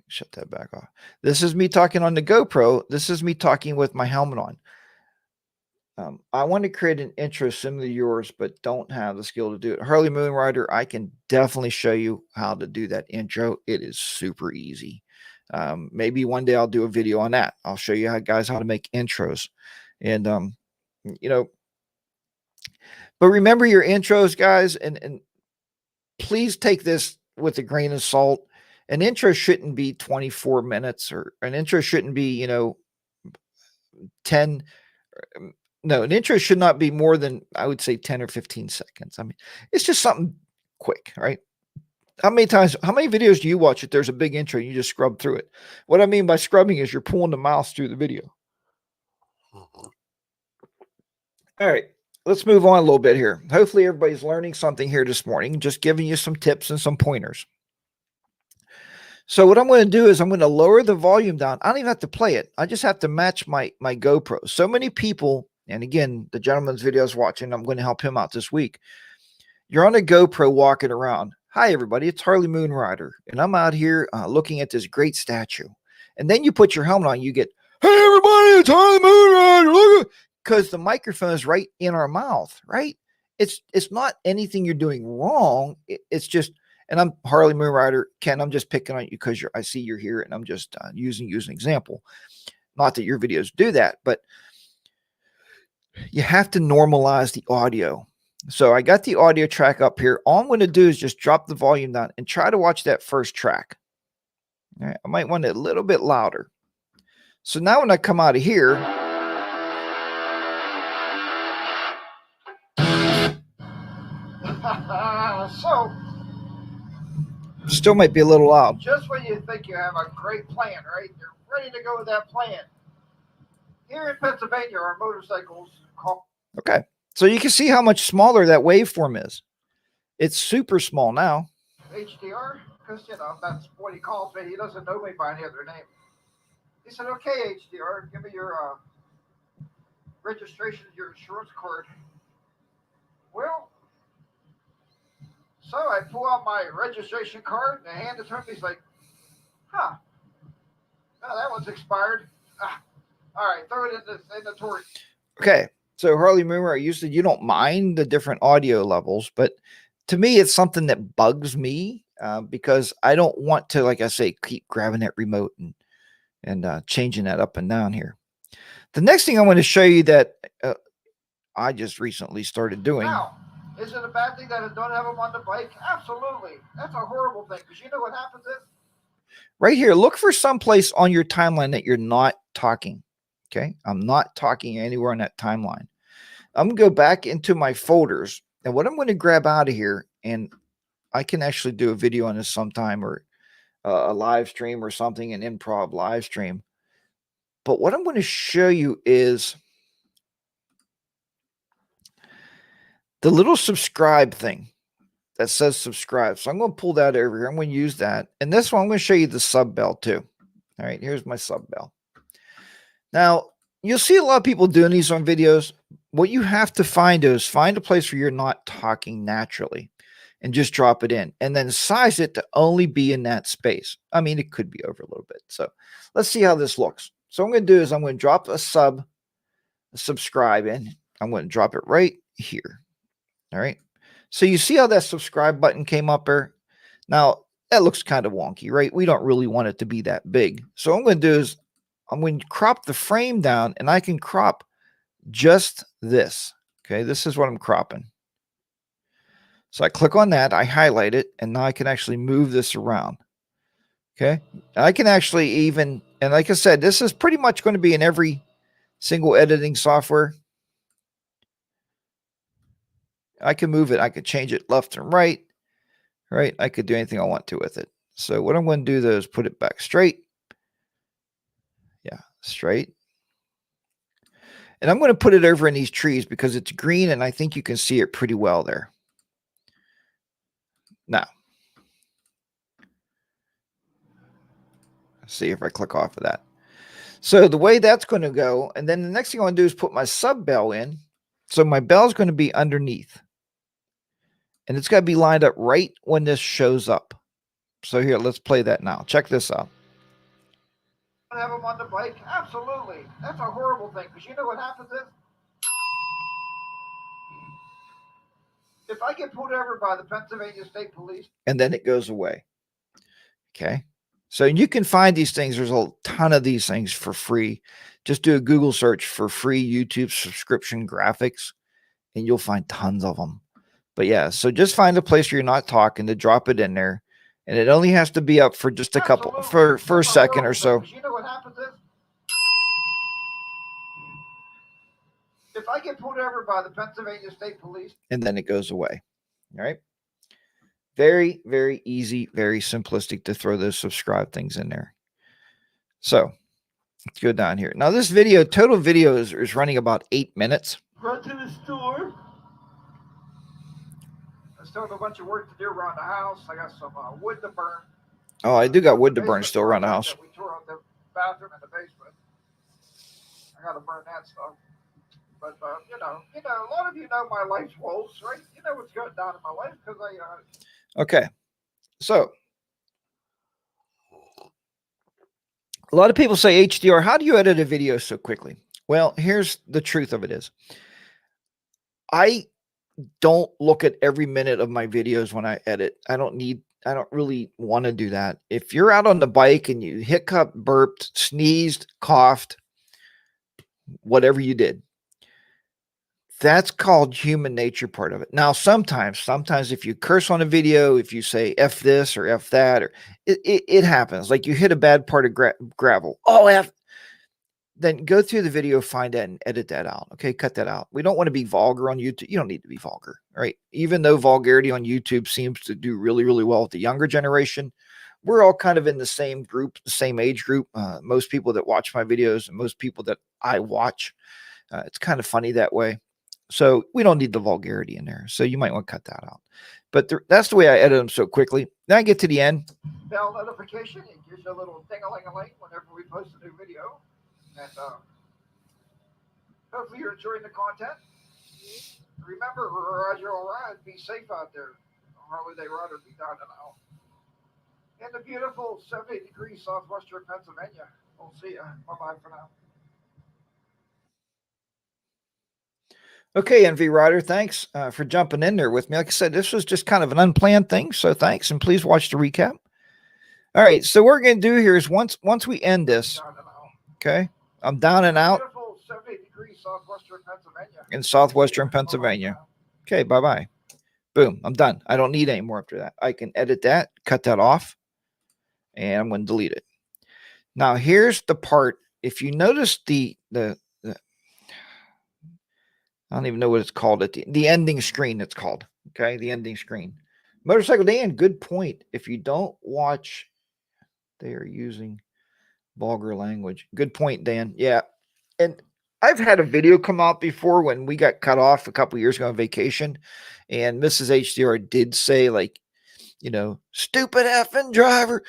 Shut that back off. This is me talking on the GoPro. This is me talking with my helmet on. I want to create an intro similar to yours, but don't have the skill to do it. Harley Moon Rider, I can definitely show you how to do that intro. It is super easy. Maybe one day I'll do a video on that. I'll show you guys how to make intros. And, but remember your intros, guys, and please take this with a grain of salt. An intro shouldn't be 24 minutes, or an intro shouldn't be, 10. No, an intro should not be more than, I would say, 10 or 15 seconds. I mean, it's just something quick, right? How many videos do you watch if there's a big intro and you just scrub through it? What I mean by scrubbing is you're pulling the mouse through the video. All right, let's move on a little bit here. Hopefully everybody's learning something here this morning, just giving you some tips and some pointers. So what I'm going to do is I'm going to lower the volume down. I don't even have to play it. I just have to match my GoPro. So many people, and again, the gentleman's video is watching. I'm going to help him out this week. You're on a GoPro walking around. Hi, everybody. It's Harley Moonrider. And I'm out here looking at this great statue. And then you put your helmet on. You get, hey, everybody, it's Harley Moonrider. Because the microphone is right in our mouth, right? It's not anything you're doing wrong. It's just, and I'm Harley Moonrider. Ken, I'm just picking on you because I see you're here and I'm just using you as an example. Not that your videos do that, but you have to normalize the audio. So I got the audio track up here. All I'm going to do is just drop the volume down and try to watch that first track. All right, I might want it a little bit louder. So now when I come out of here, so still might be a little loud. Just when you think you have a great plan, right? You're ready to go with that plan. Here in Pennsylvania, our motorcycles call. Okay. So you can see how much smaller that waveform is. It's super small now. HDR, because, you know, that's what he calls me. He doesn't know me by any other name. He said, okay, HDR, give me your registration, your insurance card. Well, so I pull out my registration card and I hand it to him. He's like, huh, oh, that one's expired. All right, throw it in the torch. Okay. So Harley Moonrider, you said you don't mind the different audio levels, but to me, it's something that bugs me because I don't want to, like I say, keep grabbing that remote and changing that up and down here. The next thing I want to show you that I just recently started doing. Now, is it a bad thing that I don't have them on the bike? Absolutely. That's a horrible thing because you know what happens is? Right here, look for some place on your timeline that you're not talking. Okay, I'm not talking anywhere on that timeline. I'm going to go back into my folders. And what I'm going to grab out of here, and I can actually do a video on this sometime or a live stream or something, an improv live stream. But what I'm going to show you is the little subscribe thing that says subscribe. So I'm going to pull that over here. I'm going to use that. And this one, I'm going to show you the sub bell too. All right, here's my sub bell. Now, you'll see a lot of people doing these on videos. What you have to find is find a place where you're not talking naturally and just drop it in and then size it to only be in that space. I mean, it could be over a little bit. So let's see how this looks. So what I'm going to do is I'm going to drop a subscribe in. I'm going to drop it right here. All right. So you see how that subscribe button came up there? Now, that looks kind of wonky, right? We don't really want it to be that big. So what I'm going to do is I'm going to crop the frame down and I can crop just this. Okay, this is what I'm cropping. So I click on that, I highlight it, and now I can actually move this around. Okay, I can actually even, and like I said, this is pretty much going to be in every single editing software. I can move it, I could change it left and right. Right, I could do anything I want to with it. So what I'm going to do though is put it back straight. Yeah, straight. And I'm going to put it over in these trees because it's green and I think you can see it pretty well there. Now, let's see if I click off of that. So the way that's going to go, and then the next thing I want to do is put my sub bell in. So my bell is going to be underneath. And it's got to be lined up right when this shows up. So here, let's play that now. Check this out. Have them on the bike? Absolutely. That's a horrible thing because you know what happens is if I get pulled over by the Pennsylvania State Police, and then it goes away. Okay. So you can find these things. There's a ton of these things for free. Just do a Google search for free YouTube subscription graphics, and you'll find tons of them. But yeah, so just find a place where you're not talking to drop it in there. And it only has to be up for just a couple, for a second or so. You know what happens is if I get pulled over by the Pennsylvania State Police, and then it goes away. All right. Very, very easy, very simplistic to throw those subscribe things in there. So let's go down here. Now this video, total video is running about 8 minutes. Run to the store. I still have a bunch of work to do around the house. I got some wood to burn. Oh, I do got wood to burn still around the house. We tore out the bathroom and the basement. I got to burn that stuff. But you know, a lot of you know my life's woes, right? You know what's going down in my life because I. Okay, so a lot of people say, HDR, how do you edit a video so quickly? Well, here's the truth of it is, I don't look at every minute of my videos when I edit. I don't really want to do that. If you're out on the bike and you hiccup, burped, sneezed, coughed, whatever you did, that's called human nature part of it. Now, sometimes if you curse on a video, if you say F this or F that, or it happens. Like you hit a bad part of gravel. Oh, F. Then go through the video, find that and edit that out. Okay, cut that out. We don't want to be vulgar on YouTube. You don't need to be vulgar, right? Even though vulgarity on YouTube seems to do really, really well with the younger generation, we're all kind of in the same group, the same age group. Most people that watch my videos and most people that I watch, it's kind of funny that way. So we don't need the vulgarity in there. So you might want to cut that out. But that's the way I edit them so quickly. Then I get to the end. Bell notification. It gives you a little ding-a-ling-a-ling whenever we post a new video. And hopefully you're enjoying the content. Remember, as you're all right, be safe out there. HarleyDayRider be down and out. In the beautiful 70 degrees southwestern Pennsylvania. We'll see you. Bye-bye for now. Okay, NV Rider, thanks for jumping in there with me. Like I said, this was just kind of an unplanned thing, so thanks, and please watch the recap. All right, so what we're going to do here is once we end this, okay, I'm down and out 70 degrees southwestern Pennsylvania. In southwestern Pennsylvania. Okay, bye-bye. Boom, I'm done. I don't need any more after that. I can edit that, cut that off, and I'm going to delete it. Now, here's the part. If you notice the I don't even know what it's called. The ending screen, it's called. Okay, the ending screen. Motorcycle Dan, good point. If you don't watch, they are using vulgar language. Good point, Dan. Yeah. And I've had a video come out before when we got cut off a couple years ago on vacation. And Mrs. HDR did say, like, you know, stupid effing driver.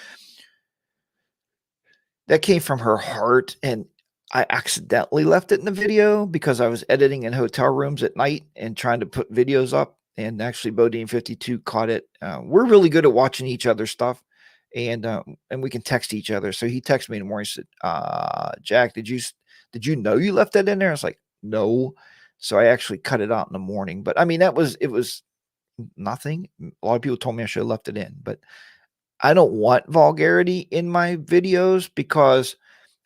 That came from her heart. And I accidentally left it in the video because I was editing in hotel rooms at night and trying to put videos up. And actually, Bodine 52 caught it. We're really good at watching each other's stuff, and we can text each other. So he texted me in the morning. He said, "Jack, did you know you left that in there?" I was like, "No." So I actually cut it out in the morning. But I mean, it was nothing. A lot of people told me I should have left it in, but I don't want vulgarity in my videos because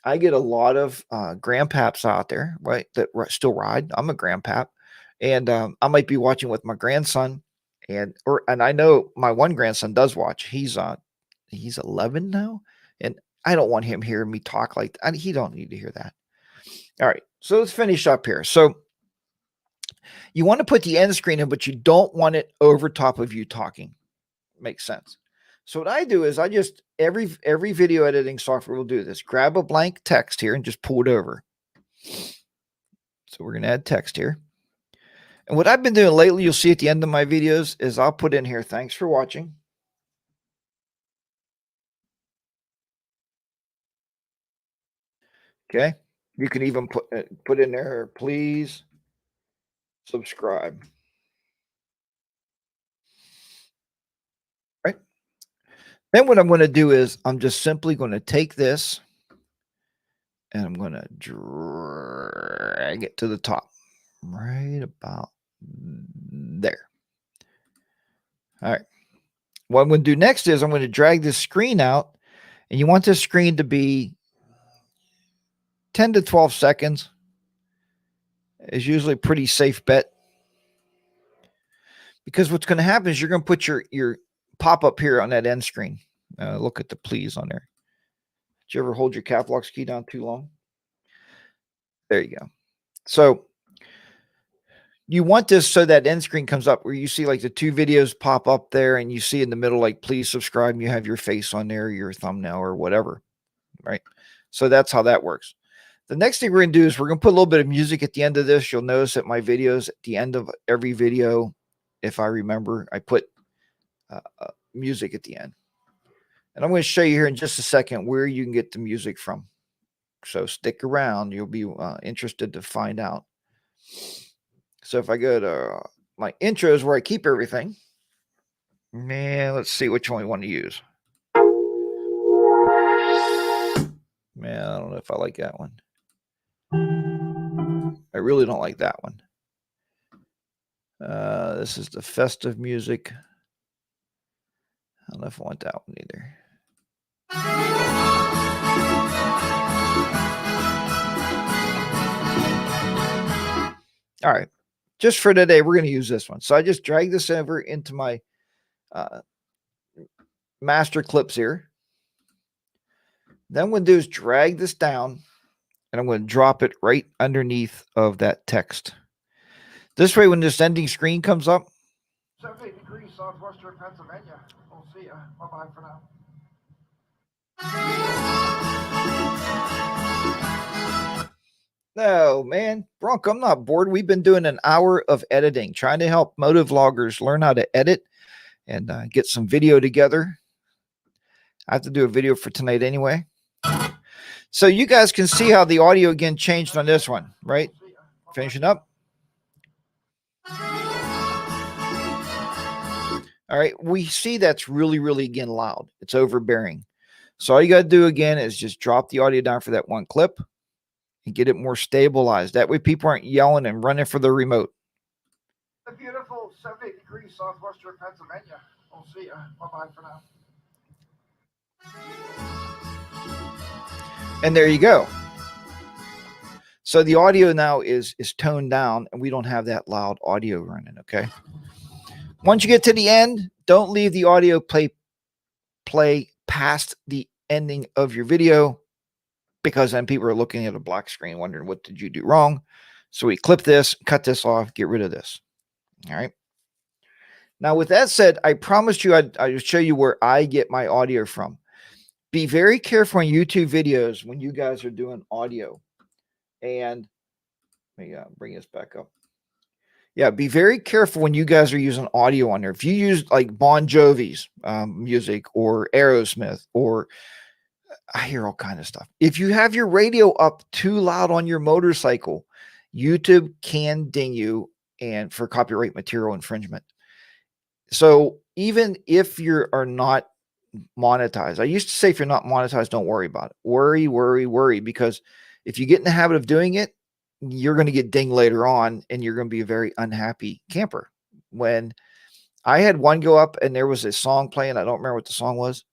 I get a lot of grandpaps out there, right, that still ride. I'm a grandpap, and I might be watching with my grandson, and I know my one grandson does watch. He's 11 now, and I don't want him hearing me talk like that. He don't need to hear that. All right, so let's finish up here. So you want to put the end screen in, but you don't want it over top of you talking. Makes sense. So what I do is I just, every video editing software will do this. Grab a blank text here and just pull it over. So we're going to add text here. And what I've been doing lately, you'll see at the end of my videos, is I'll put in here, thanks for watching. Okay. You can even put in there, please subscribe. Right. Then what I'm going to do is I'm just simply going to take this and I'm going to drag it to the top, right about there. All right. What I'm going to do next is I'm going to drag this screen out, and you want this screen to be 10 to 12 seconds. Is usually a pretty safe bet, because what's going to happen is you're going to put your pop up here on that end screen. Look at the please on there. Did you ever hold your cap locks key down too long? There you go. So you want this so that end screen comes up where you see like the 2 videos pop up there, and you see in the middle, like, please subscribe, and you have your face on there, your thumbnail or whatever, right? So that's how that works. The next thing we're going to do is we're going to put a little bit of music at the end of this. You'll notice that my videos, at the end of every video, if I remember, I put music at the end. And I'm going to show you here in just a second where you can get the music from. So stick around. You'll be interested to find out. So if I go to my intros where I keep everything, man, let's see which one we want to use. Man, I don't know if I like that one. I really don't like that one. This is the festive music. I don't know if I want that one either. All right. Just for today, we're going to use this one. So I just drag this over into my master clips here. Then what I'm going to do is drag this down, and I'm going to drop it right underneath of that text. This way, when this ending screen comes up, 70 degrees southwestern Pennsylvania. We'll see ya. Bye-bye for now. no, man, Bronco, I'm not bored. We've been doing an hour of editing, trying to help motovloggers learn how to edit and get some video together. I have to do a video for tonight anyway. So you guys can see how the audio again changed on this one, right? Finishing up. All right, we see that's really, really, again, loud. It's overbearing. So all you got to do, again, is just drop the audio down for that one clip and get it more stabilized. That way people aren't yelling and running for the remote. The beautiful 70 degrees southwestern Pennsylvania. We'll see ya. Bye-bye for now. And there you go. So the audio now is toned down, and we don't have that loud audio running, okay? Once you get to the end, don't leave the audio play past the ending of your video, because then people are looking at a black screen wondering, what did you do wrong? So we clip this, cut this off, get rid of this. All right. Now, with that said, I promised you I'd show you where I get my audio from. Be very careful on YouTube videos when you guys are doing audio. And let me bring this back up. Yeah, be very careful when you guys are using audio on there. If you use like Bon Jovi's music or Aerosmith, or I hear all kinds of stuff. If you have your radio up too loud on your motorcycle, YouTube can ding you and for copyright material infringement. So even if you are not monetized, I used to say if you're not monetized, don't worry about it. Worry, worry, worry, because if you get in the habit of doing it, you're going to get dinged later on, and you're going to be a very unhappy camper. When I had one go up and there was a song playing, I don't remember what the song was.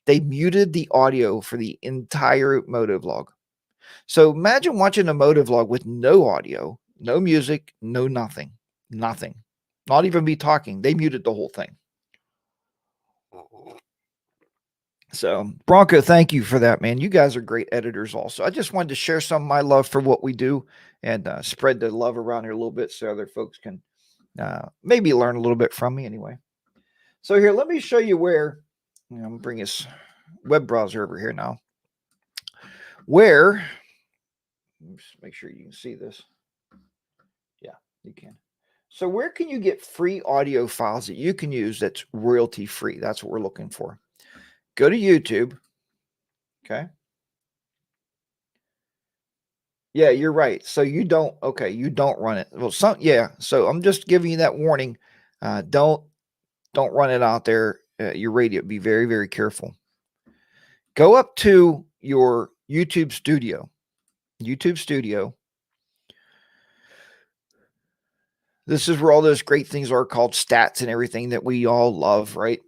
They muted the audio for the entire motovlog. So imagine watching a motovlog with no audio, no music, no nothing, nothing, not even me talking. They muted the whole thing. So Bronco, thank you for that, man. You guys are great editors also. I just wanted to share some of my love for what we do and spread the love around here a little bit so other folks can maybe learn a little bit from me anyway. So here, let me show you where, I'm going to bring this web browser over here now, where, just make sure you can see this. Yeah, you can. So where can you get free audio files that you can use that's royalty free? That's what we're looking for. Go to YouTube. Okay. Yeah, you're right. So you don't, okay, you don't run it. Well, so I'm just giving you that warning. Don't run it out there. Your radio, be very, very careful. Go up to your YouTube studio. YouTube studio. This is where all those great things are called stats and everything that we all love, right?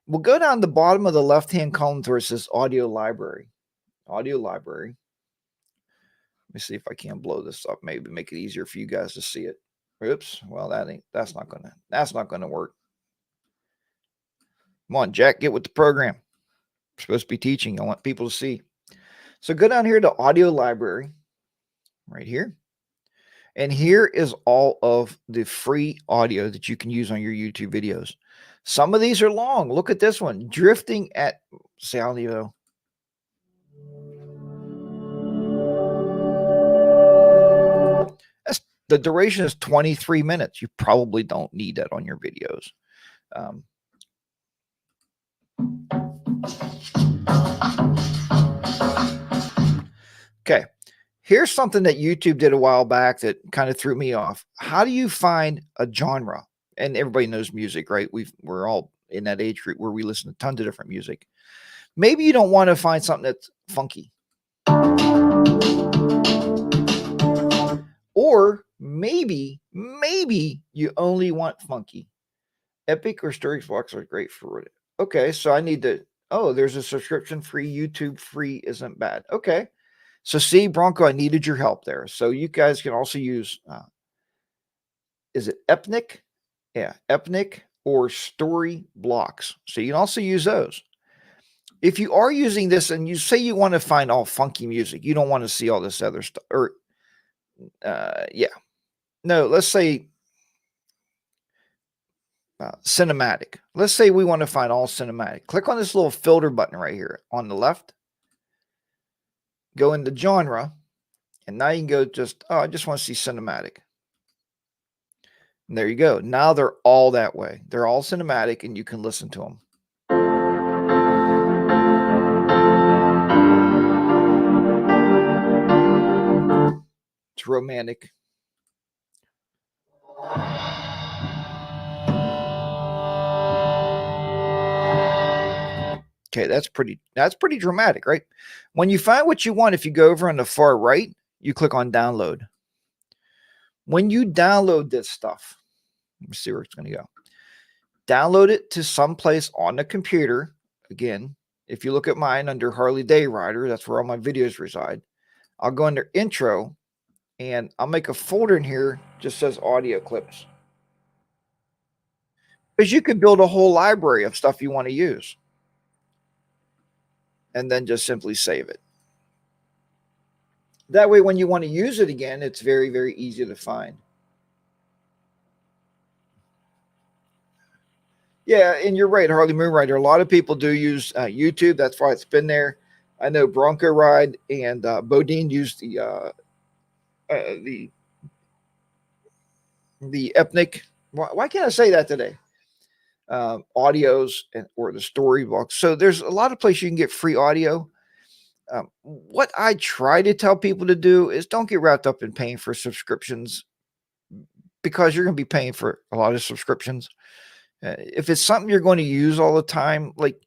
We'll go down the bottom of the left-hand column where it says audio library. Audio library. Let me see if I can blow this up. Maybe make it easier for you guys to see it. Oops. Well, that's not gonna work. Come on, Jack, get with the program. I'm supposed to be teaching. I want people to see. So go down here to audio library right here. And here is all of the free audio that you can use on your YouTube videos. Some of these are long. Look at this one, drifting at sound, you know. The duration is 23 minutes. You probably don't need that on your videos. Okay. Here's something that YouTube did a while back that kind of threw me off. How do you find a genre? And everybody knows music, right? We're all in that age group where we listen to tons of different music. Maybe you don't want to find something that's funky. Or maybe you only want funky. Epic or Sturgis blocks are great for it. Okay, so I need to, oh, there's a subscription free, YouTube free isn't bad. Okay. So see, Bronco, I needed your help there. So you guys can also use, is it Epnic? Yeah, Epnic or Story Blocks. So you can also use those. If you are using this and you say you want to find all funky music, you don't want to see all this other stuff. Or, yeah. No, let's say cinematic. Let's say we want to find all cinematic. Click on this little filter button right here on the left. Go into genre. And now you can go just, oh, I just want to see cinematic. And there you go. Now they're all that way. They're all cinematic and you can listen to them. It's romantic. Okay, that's pretty dramatic, right? When you find what you want, if you go over on the far right, you click on download. When you download this stuff, let me see where it's going to go. Download it to someplace on the computer. Again, if you look at mine under HarleyDayRider, that's where all my videos reside. I'll go under intro and I'll make a folder in here just says audio clips. Because you can build a whole library of stuff you want to use. And then just simply save it. That way, when you want to use it again, it's very, very easy to find. Yeah, and you're right, Harley Moonrider. A lot of people do use YouTube. That's why it's been there. I know Bronco Ride and Bodine used the Epnic. Why can't I say that today? Audios or the storybook. So there's a lot of places you can get free audio. What I try to tell people to do is don't get wrapped up in paying for subscriptions because you're going to be paying for a lot of subscriptions. If it's something you're going to use all the time, like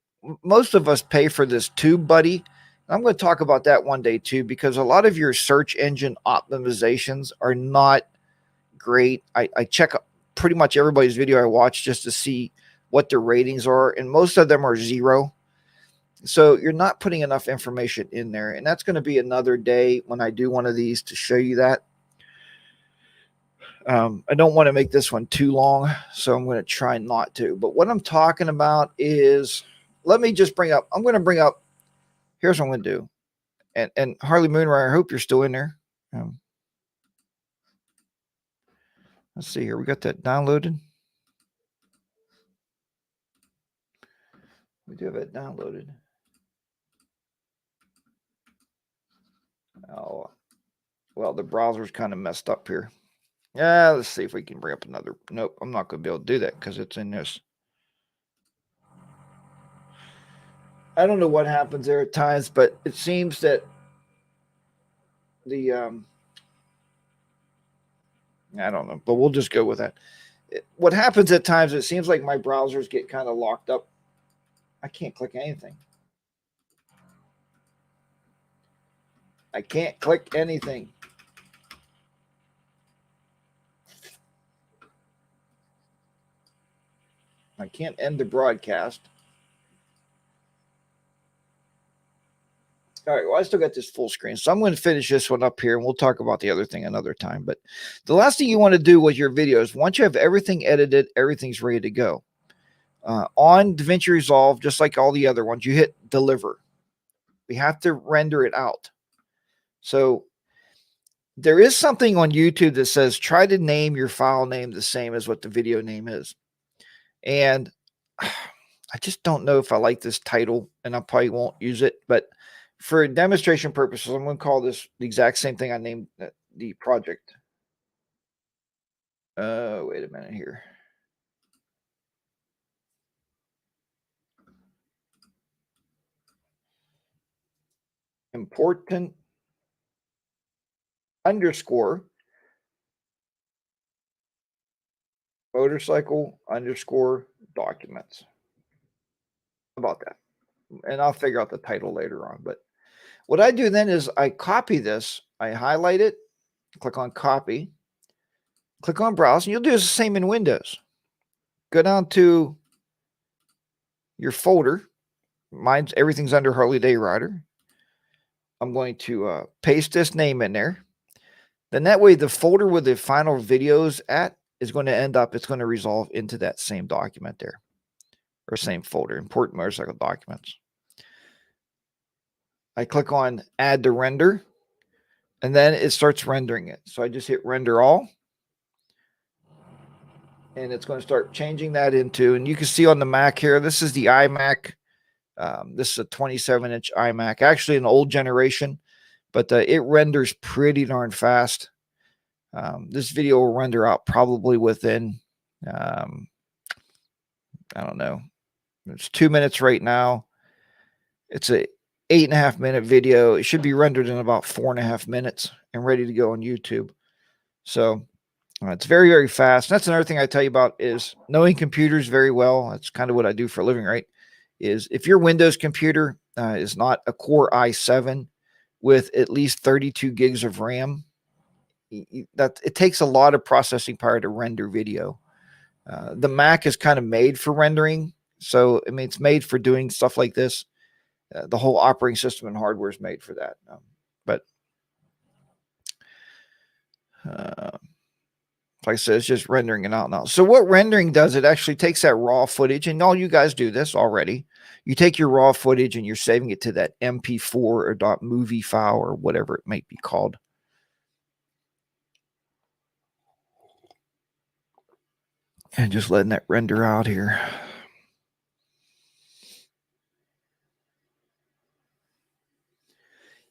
most of us pay for this TubeBuddy. I'm going to talk about that one day too, because a lot of your search engine optimizations are not great. I check pretty much everybody's video I watch just to see what their ratings are, and most of them are 0. So you're not putting enough information in there, and that's going to be another day when I do one of these to show you that. I don't want to make this one too long, so I'm going to try not to. But what I'm talking about is, let me just bring up, I'm going to bring up, here's what I'm going to do. And Harley Moonrider, I hope you're still in there. Let's see here. We got that downloaded. We do have it downloaded. Oh, well, the browser's kind of messed up here. Yeah, let's see if we can bring up another. Nope, I'm not going to be able to do that because it's in this. I don't know what happens there at times, but it seems that the I don't know, but we'll just go with that. What happens at times, it seems like my browsers get kind of locked up. I can't click anything. I can't click anything. I can't end the broadcast. All right, well, I still got this full screen, so I'm going to finish this one up here, and we'll talk about the other thing another time. But the last thing you want to do with your videos, once you have everything edited, everything's ready to go. On DaVinci Resolve, just like all the other ones, you hit deliver. We have to render it out. So there is something on YouTube that says try to name your file name the same as what the video name is. And I just don't know if I like this title, and I probably won't use it. But for demonstration purposes, I'm going to call this the exact same thing I named the project. Wait a minute here. Important underscore motorcycle underscore documents. How about that? And I'll figure out the title later on. But what I do then is I copy this, I highlight it, click on copy, click on browse, and you'll do the same in Windows. Go down to your folder. Mine's everything's under HarleyDayRider. I'm going to paste this name in there. Then that way the folder with the final videos at is going to end up, it's going to resolve into that same document there, or same folder, important motorcycle documents. I click on add to render, and then it starts rendering it. So I just hit render all, and it's going to start changing that into, and you can see on the Mac here, this is the iMac. This is a 27-inch iMac, actually an old generation, but it renders pretty darn fast. This video will render out probably within, I don't know, it's 2 minutes right now. It's a 8.5 minute video. It should be rendered in about 4.5 minutes and ready to go on YouTube. So it's very, very fast. That's another thing I tell you about is knowing computers very well. That's kind of what I do for a living, right? Is if your Windows computer is not a Core i7 with at least 32 gigs of RAM, that it takes a lot of processing power to render video. The Mac is kind of made for rendering. So, I mean, it's made for doing stuff like this. The whole operating system and hardware is made for that. Like I said, it's just rendering it out now. So what rendering does, it actually takes that raw footage, and all you guys do this already. You take your raw footage and you're saving it to that MP4 or .movie file or whatever it might be called. And just letting that render out here.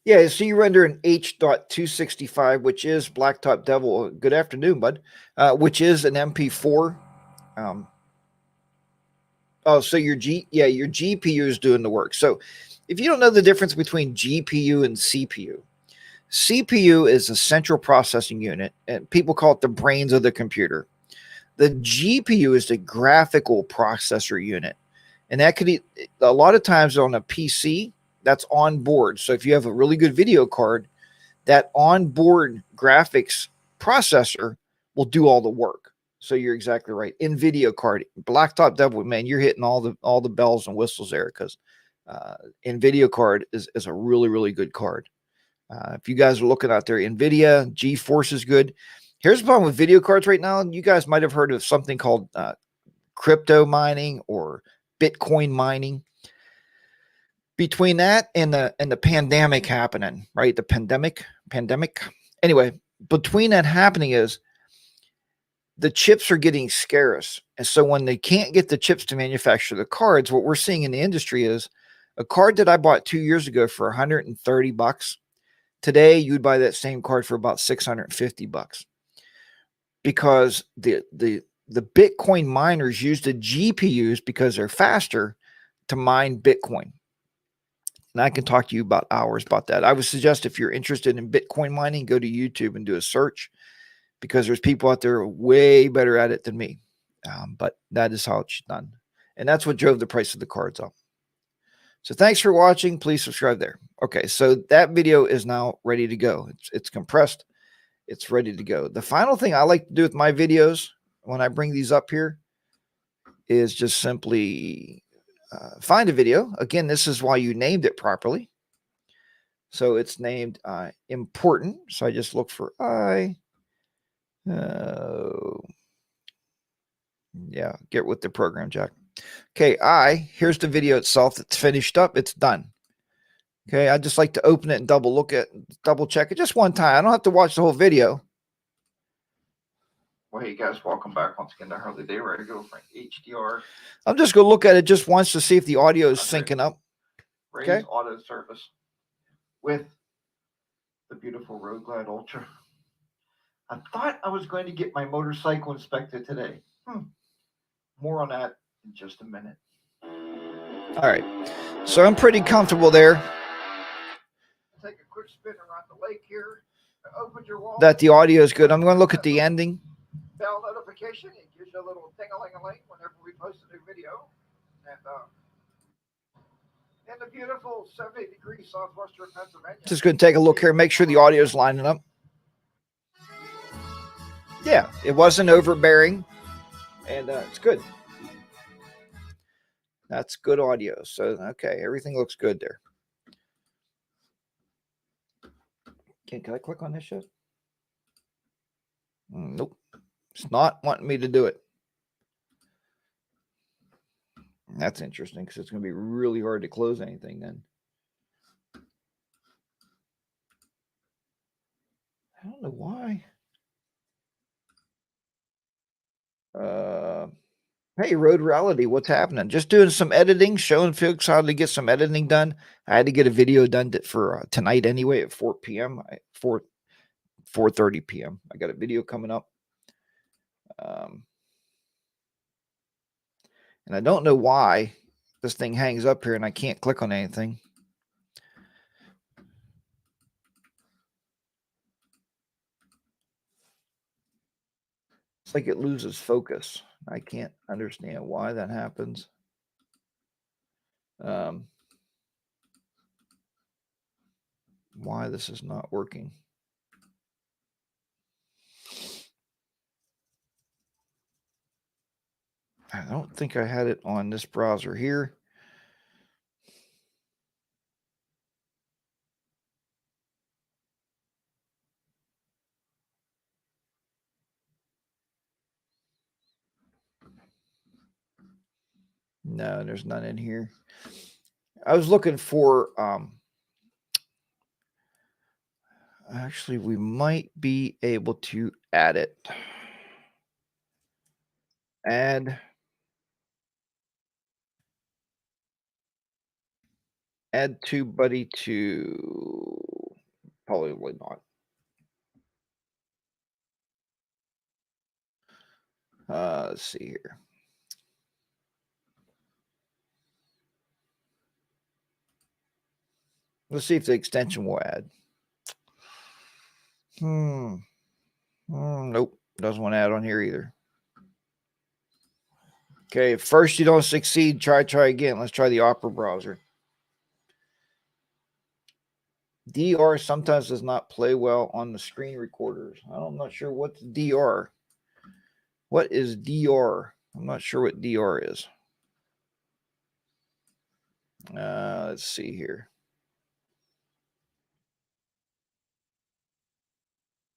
Yeah, so you render an H.265, which is Blacktop Devil. Good afternoon, bud. Which is an MP4. So your GPU is doing the work. So if you don't know the difference between GPU and CPU, CPU is a central processing unit, and people call it the brains of the computer. The GPU is the graphical processor unit, and that could be a lot of times on a PC. That's on board. So if you have a really good video card, that onboard graphics processor will do all the work. So you're exactly right. In video card, Blacktop Devil, man, you're hitting all the bells and whistles there, because NVIDIA card is a really, really good card. If you guys are looking out there, NVIDIA, GeForce is good. Here's the problem with video cards right now. You guys might have heard of something called crypto mining or Bitcoin mining. Between that and the pandemic happening, right? The pandemic. Anyway, between that happening is the chips are getting scarce. And so when they can't get the chips to manufacture the cards, what we're seeing in the industry is a card that I bought 2 years ago for $130. Today, you'd buy that same card for about $650, because the Bitcoin miners use the GPUs because they're faster to mine Bitcoin. And I can talk to you about hours about that. I would suggest if you're interested in Bitcoin mining, go to YouTube and do a search, because there's people out there way better at it than me. But that is how it's done. And that's what drove the price of the cards up. So thanks for watching. Please subscribe there. Okay, so that video is now ready to go. It's compressed. It's ready to go. The final thing I like to do with my videos when I bring these up here is just simply find a video. Again, this is why you named it properly. So it's named important. So I just look for yeah, get with the program, Jack. Okay, here's the video itself. It's finished up. It's done. Okay, I just like to open it and double check it just one time. I don't have to watch the whole video. Well, hey guys, welcome back once again to HarleyDayRider. Go for HDR. I'm just going to look at it just once to see if the audio is syncing up. Raise auto service with the beautiful Road Glide Ultra. I thought I was going to get my motorcycle inspected today. More on that in just a minute. All right, so I'm pretty comfortable there. Take a quick spin around the lake here. Open your wall. That the audio is good. I'm going to look at the ending. Bell notification. It gives you a little ting-a-ling-a-ling whenever we post a new video. And in the beautiful 70-degree southwestern Pennsylvania. Just going to take a look here, make sure the audio is lining up. Yeah, it wasn't overbearing, and it's good. That's good audio. So, okay, everything looks good there. Okay, can I click on this yet? Nope. It's not wanting me to do it. That's interesting because it's going to be really hard to close anything then. I don't know why. Hey, Road Reality, what's happening? Just doing some editing, showing folks how to get some editing done. I had to get a video done for tonight anyway at 4 p.m. 4:30 p.m. I got a video coming up. And I don't know why this thing hangs up here and I can't click on anything. It's like it loses focus. I can't understand why that happens. Why this is not working. I don't think I had it on this browser here. No, there's none in here. I was looking for, actually, we might be able to add it. Add TubeBuddy to, probably not. Let's see here. Let's see if the extension will add. Nope, doesn't want to add on here either. Okay, if first you don't succeed, try again. Let's try the Opera browser. DR sometimes does not play well on the screen recorders. I'm not sure what's DR. What is DR? I'm not sure what DR is. Let's see here.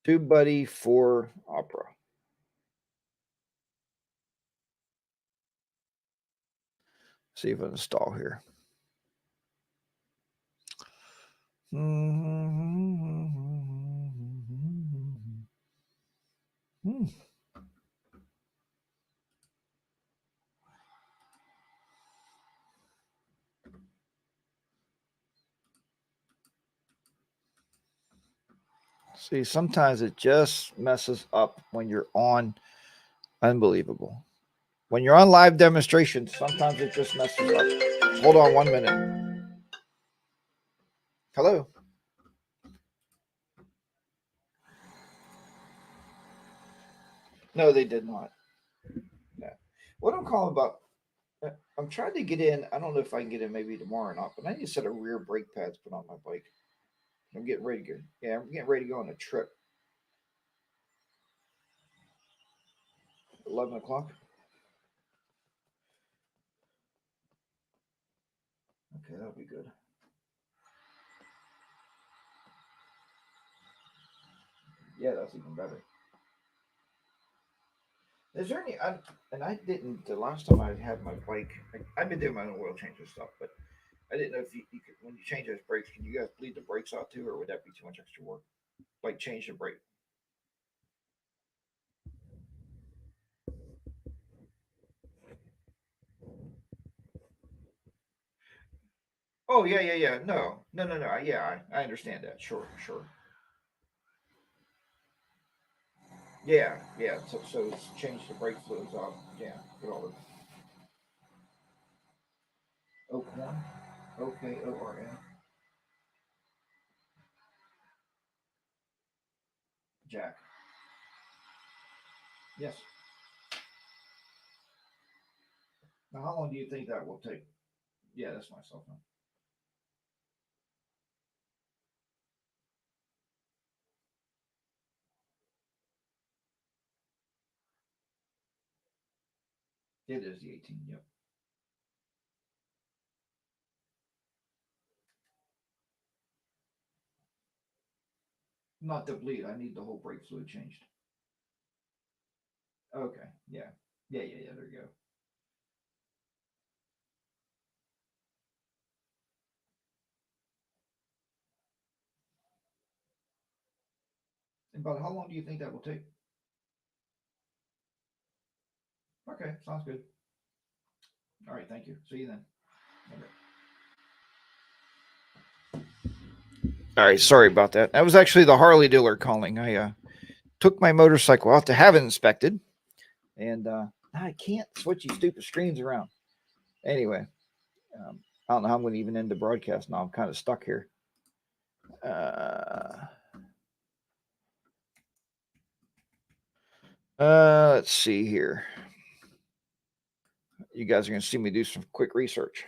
TubeBuddy for Opera. See if I install here. See, sometimes it just messes up when you're on. Unbelievable. When you're on live demonstration, sometimes it just messes up. Hold on 1 minute. Hello. No, they did not. No. What I'm calling about, I'm trying to get in. I don't know if I can get in maybe tomorrow or not, but I need to set a rear brake pads put on my bike. I'm getting ready to go. Yeah, I'm getting ready to go on a trip. 11 o'clock. Okay, that'll be good. Yeah, that's even better. Is there any, and I didn't, the last time I had my bike, I've been doing my own oil change and stuff, but I didn't know if you could, when you change those brakes, can you guys bleed the brakes out too, or would that be too much extra work? Like change the brake. Oh yeah. No. Yeah, I understand that. Sure. Yeah. So it's change the brake fluids out. Yeah. Put all the Okorn. OKORN. Jack. Yes. Now, how long do you think that will take? Yeah, that's my cell phone. It is the 18. Yep. Not the bleed. I need the whole brake fluid changed. Okay. Yeah. Yeah. There you go. And about how long do you think that will take? Okay, sounds good. All right, thank you. See you then. Okay. All right, sorry about that. That was actually the Harley dealer calling. I took my motorcycle out to have it inspected, and I can't switch these stupid screens around. Anyway, I don't know how I'm going to even end the broadcast now. I'm kind of stuck here. Let's see here. You guys are going to see me do some quick research.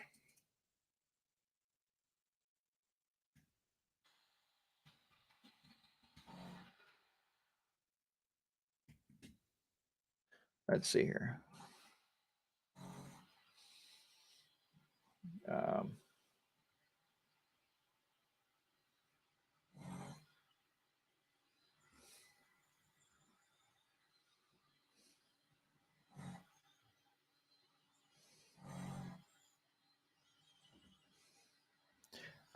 Let's see here.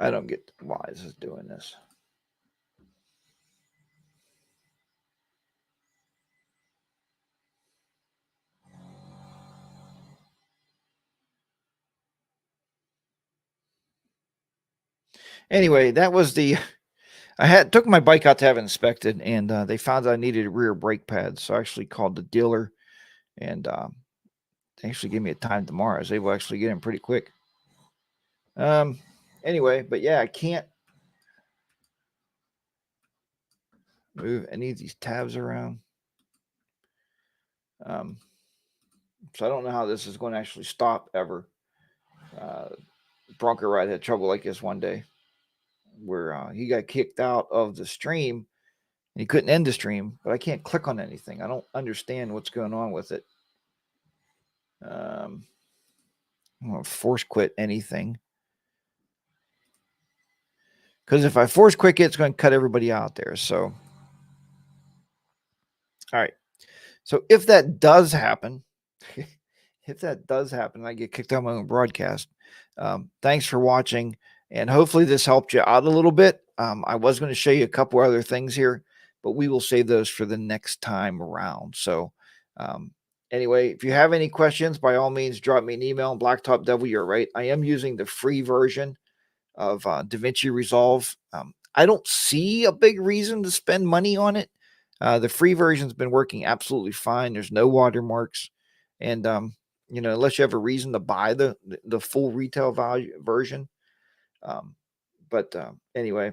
I don't get why this is doing this. Anyway, that was the. I took my bike out to have it inspected, and they found I needed rear brake pads. So I actually called the dealer, and they actually gave me a time tomorrow. I was able to actually get in pretty quick. Anyway, but yeah, I can't move any of these tabs around. So I don't know how this is going to actually stop ever. Bronco Ride had trouble like this one day, where he got kicked out of the stream. And he couldn't end the stream, but I can't click on anything. I don't understand what's going on with it. I don't want to force quit anything. Because if I force quit it, it's going to cut everybody out there. So, all right. So if that does happen, I get kicked out of my own broadcast. Thanks for watching. And hopefully this helped you out a little bit. I was going to show you a couple other things here, but we will save those for the next time around. So, anyway, if you have any questions, by all means, drop me an email. Blacktop Devil, you're right. I am using the free version of DaVinci Resolve. I don't see a big reason to spend money on it. The free version's been working absolutely fine. There's no watermarks, and unless you have a reason to buy the full retail value version. Anyway.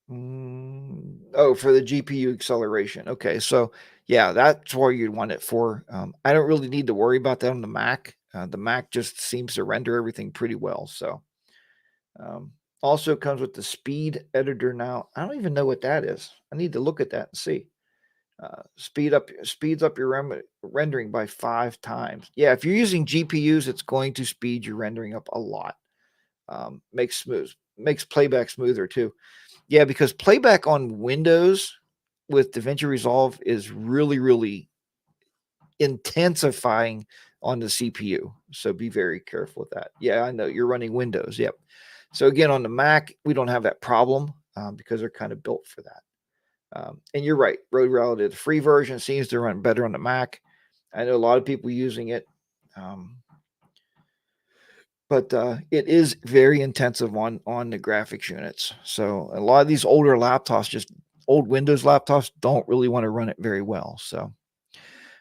For the GPU acceleration. Okay, so yeah, that's where you'd want it for. I don't really need to worry about that on the Mac. The Mac just seems to render everything pretty well. So, also comes with the speed editor now. I don't even know what that is. I need to look at that and see. Speeds up your rendering by 5 times. Yeah, if you're using GPUs, it's going to speed your rendering up a lot. Makes playback smoother too. Yeah, because playback on Windows with DaVinci Resolve is really, really intensifying on the CPU. So be very careful with that. Yeah, I know you're running Windows. Yep. So again, on the Mac, we don't have that problem because they're kind of built for that. And you're right. Road Reality, the free version, seems to run better on the Mac. I know a lot of people using it. But it is very intensive on the graphics units. So a lot of these older laptops, just old Windows laptops, don't really want to run it very well. So,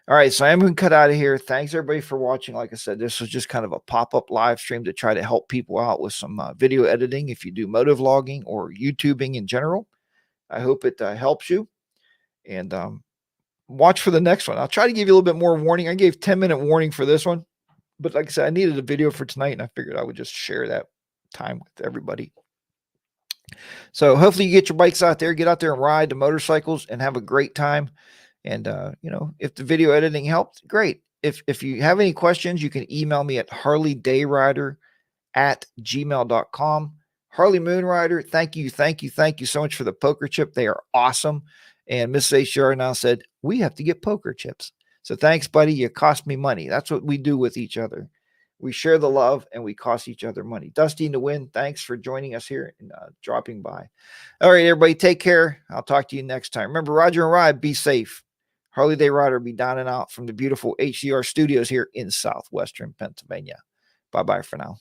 all right, so I'm going to cut out of here. Thanks everybody for watching. Like I said, this was just kind of a pop-up live stream to try to help people out with some video editing if you do motovlogging or YouTubing in general. I hope it helps you. And watch for the next one. I'll try to give you a little bit more warning. I gave 10-minute warning for this one. But like I said, I needed a video for tonight, and I figured I would just share that time with everybody. So hopefully you get your bikes out there, get out there and ride the motorcycles and have a great time. And, you know, if the video editing helped, great. If you have any questions, you can email me at HarleyDayRider@gmail.com. Harley Moonrider, thank you so much for the poker chip. They are awesome. And Miss HR now said, we have to get poker chips. So thanks, buddy. You cost me money. That's what we do with each other. We share the love and we cost each other money. Dusty in the Wind, thanks for joining us here and dropping by. All right, everybody, take care. I'll talk to you next time. Remember, Roger and Ride, be safe. HarleyDayRider will be down and out from the beautiful HDR studios here in southwestern Pennsylvania. Bye-bye for now.